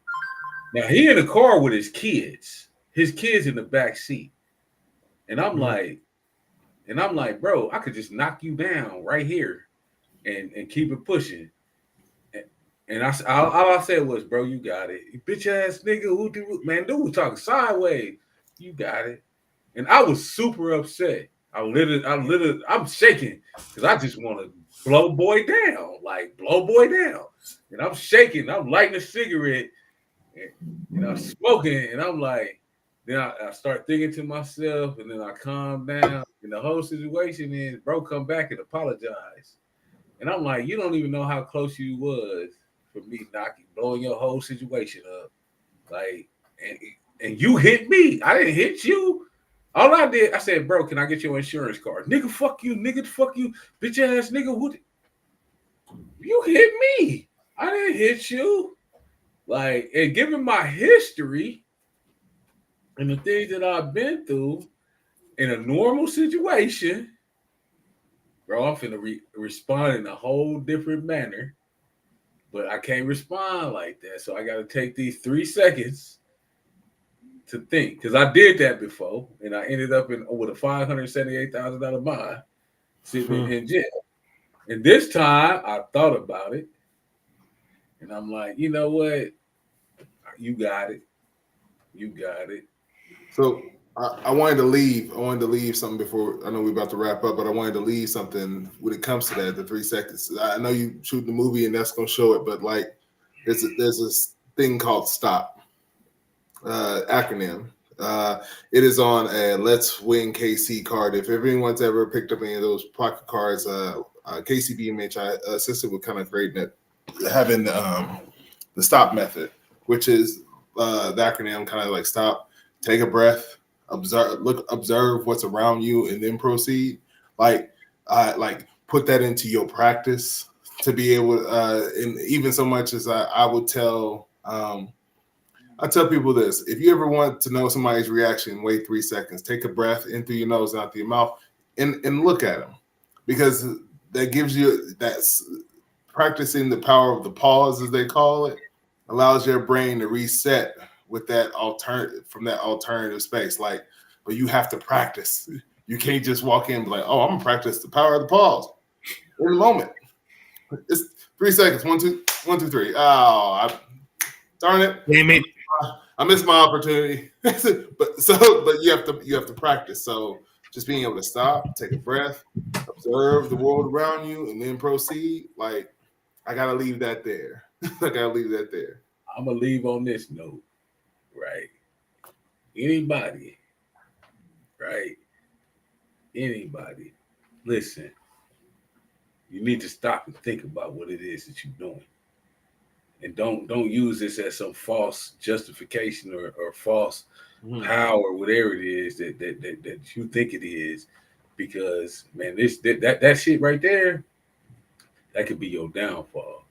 S3: Now he in the car with his kids in the back seat. And I'm like, bro, I could just knock you down right here and keep it pushing. And all I said was, bro, you got it. You bitch ass nigga, man, dude was talking sideways. You got it. And I was super upset. I'm shaking because I just want to blow boy down. And I'm shaking. I'm lighting a cigarette and I'm smoking. And I'm like, then I start thinking to myself and then I calm down. And the whole situation is, bro, come back and apologize. And I'm like, you don't even know how close you was for me blowing your whole situation up. Like, and you hit me. I didn't hit you. All I did, I said, bro, can I get your insurance card? Nigga, fuck you, bitch ass nigga. You hit me. I didn't hit you. Like, and given my history and the things that I've been through in a normal situation, bro, I'm finna respond in a whole different manner. But I can't respond like that. So I got to take these 3 seconds to think, because I did that before, and I ended up with a $578,000 bond sitting in jail. And this time, I thought about it, and I'm like, you know what? You got it. You got it.
S2: So I wanted to leave. I wanted to leave something before. I know we're about to wrap up, but I wanted to leave something when it comes to that. The 3 seconds. I know you shoot the movie, and that's going to show it. But like, there's this thing called STOP acronym. It is on a Let's Win KC card. If everyone's ever picked up any of those pocket cards, KCBMH, I assisted with kind of creating it, having the STOP method, which is the acronym kind of like stop, take a breath, observe what's around you, and then proceed. Like put that into your practice to be able, and even so much as I would tell. I tell people this: if you ever want to know somebody's reaction, wait 3 seconds, take a breath in through your nose, out through your mouth, and look at them, because that gives you that's practicing the power of the pause, as they call it, allows your brain to reset with that alternative space. Like, but you have to practice. You can't just walk in and be like, "Oh, I'm gonna practice the power of the pause." In the moment, it's 3 seconds. 1, 2, 1, 2, 3. Oh, darn it!
S1: Damn it!
S2: I missed my opportunity. but you have to practice. So just being able to stop, take a breath, observe the world around you, and then proceed. Like, I gotta leave that there. I gotta leave that there.
S3: I'm gonna leave on this note, right? Anybody, right? Anybody, listen. You need to stop and think about what it is that you're doing. And don't use this as some false justification or false power, whatever it is that you think it is, because man, that shit right there, that could be your downfall.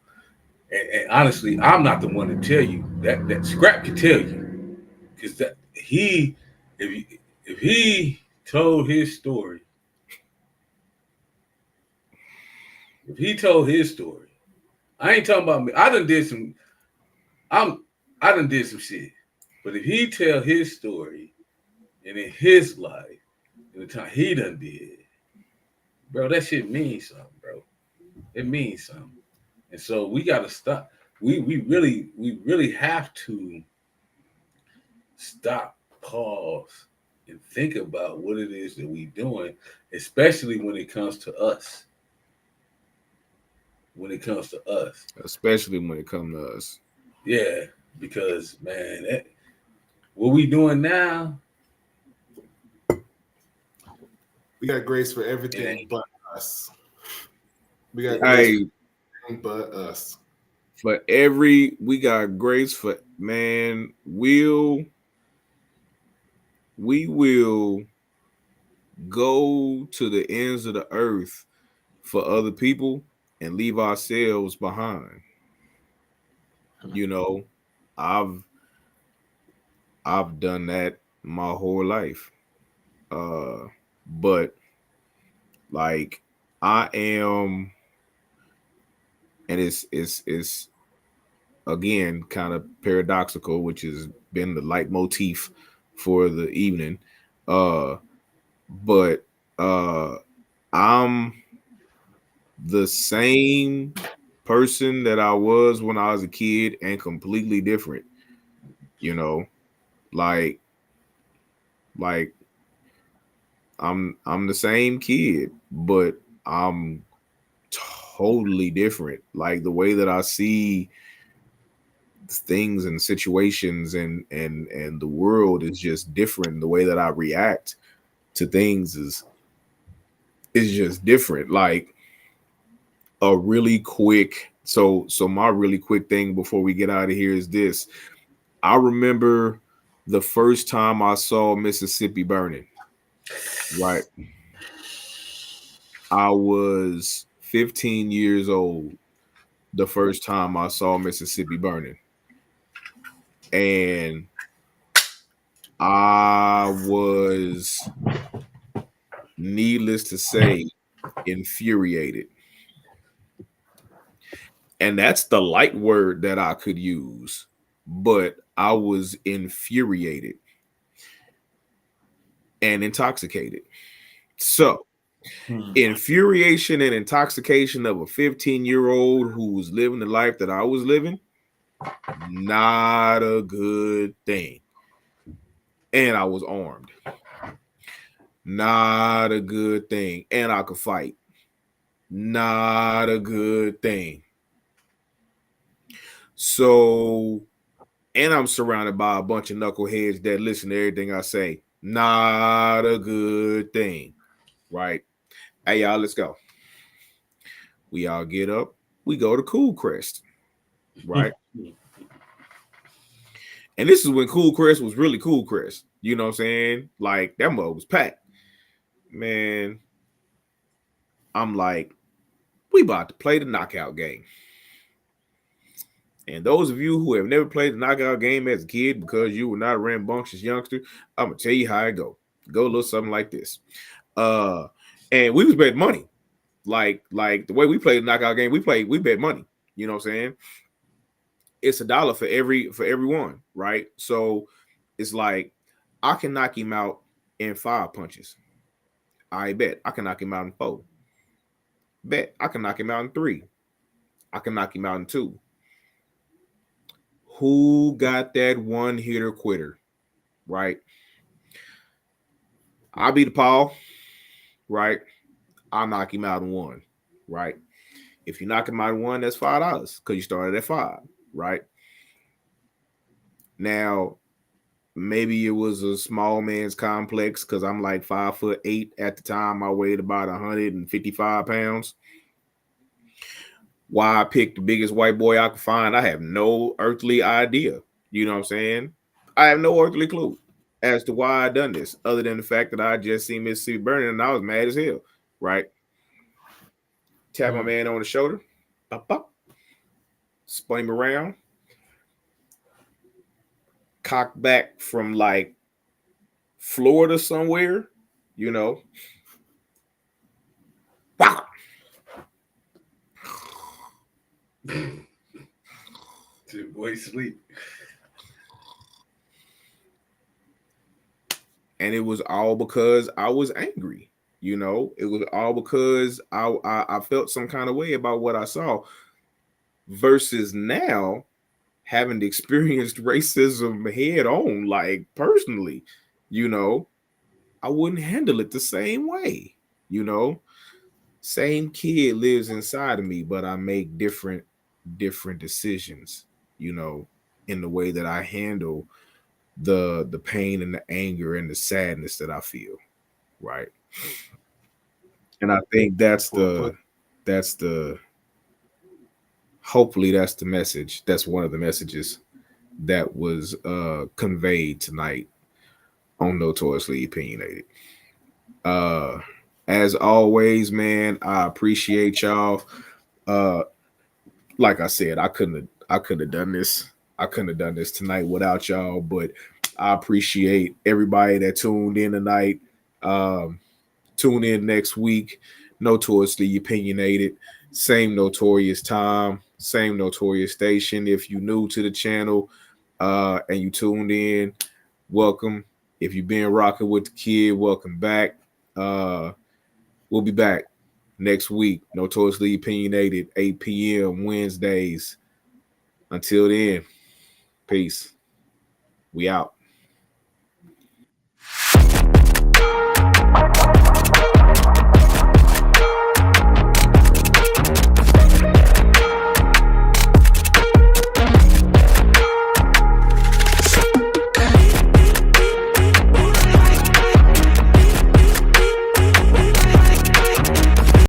S3: And honestly, I'm not the one to tell you that Scrap can tell you, because that if he told his story, I ain't talking about me. I done did some shit. But if he tell his story and in his life, in the time he done did, bro, that shit means something, bro. It means something. And so we got to stop. We really have to stop, pause, and think about what it is that we doing, especially when it comes to us. When it comes to us,
S1: especially when it comes to us.
S3: yeah, because man, what we doing now,
S2: We got grace for
S3: it
S2: everything
S3: ain't.
S2: but us. We got grace for
S1: Hey,
S2: everything but us.
S1: we got grace for man. We will go to the ends of the earth for other people and leave ourselves behind. You know, I've I've done that my whole life. But like I am, and it's again kind of paradoxical, which has been the leitmotif for the evening. Uh, but I'm the same person that I was when I was a kid and completely different, you know, like like I'm the same kid, but I'm totally different. Like the way that I see things and situations and the world is just different. The way that I react to things is just different. Like a really quick so my really quick thing before we get out of here is this. I remember the first time I saw Mississippi burning, right? I was 15 years old the first time I saw Mississippi burning. And I was, needless to say, infuriated. And that's the light word that I could use. But I was infuriated and intoxicated. So,
S3: Hmm.
S1: infuriation and intoxication of a 15-year-old who was living the life that I was living, not a good thing. And I was armed. Not a good thing. And I could fight. Not a good thing. So, and I'm surrounded by a bunch of knuckleheads that listen to everything I say. Not a good thing. Right? Hey, y'all, let's go. We all get up. We go to Cool Crest. Right? And this is when Cool Crest was really Cool Crest. You know what I'm saying? Like, that mug was packed. Man, I'm like, we about to play the knockout game. And those of you who have never played the knockout game as a kid because you were not a rambunctious youngster, I'm gonna tell you how it go. Go a little something like this. Uh, and we was betting money. Like the way we played the knockout game, we bet money. You know what I'm saying? It's $1 for everyone, right? So it's like I can knock him out in 5 punches. I bet I can knock him out in 4. Bet I can knock him out in 3. I can knock him out in 2. Who got that one hitter quitter? Right? I'll be the Paul, right? I'll knock him out in 1, right? If you knock him out in 1, that's $5 because you started at 5, right? Now, maybe it was a small man's complex because I'm like 5'8" at the time. I weighed about 155 pounds. Why I picked the biggest white boy I could find, I have no earthly idea. You know what I'm saying? I have no earthly clue as to why I done this, other than the fact that I just seen Mississippi burning and I was mad as hell, right? Tap my man on the shoulder, pop, pop, spun him around, cocked back from like Florida somewhere, you know. Wow.
S3: Dude, boy, sleep.
S1: And it was all because I was angry. It was all because I felt some kind of way about what I saw. versus now having experienced racism head on, like personally, you know, I wouldn't handle it the same way, you know. Same kid lives inside of me, but I make different decisions, you know, in the way that I handle the pain and the anger and the sadness that I feel, right? And I think
S2: Well put.
S1: that's the hopefully that's the message. That's one of the messages that was conveyed tonight on Notoriously Opinionated. Uh as always, man, I appreciate y'all. Uh like I said, I couldn't have done this. I couldn't have done this tonight without y'all, but I appreciate everybody that tuned in tonight. Um Tune in next week. Notoriously Opinionated. Same notorious time, same notorious station. If you new to the channel and you tuned in, welcome. If you've been rocking with the kid, welcome back. Uh, we'll be back next week. Notoriously Opinionated, 8 p.m. Wednesdays. Until then, peace. We out.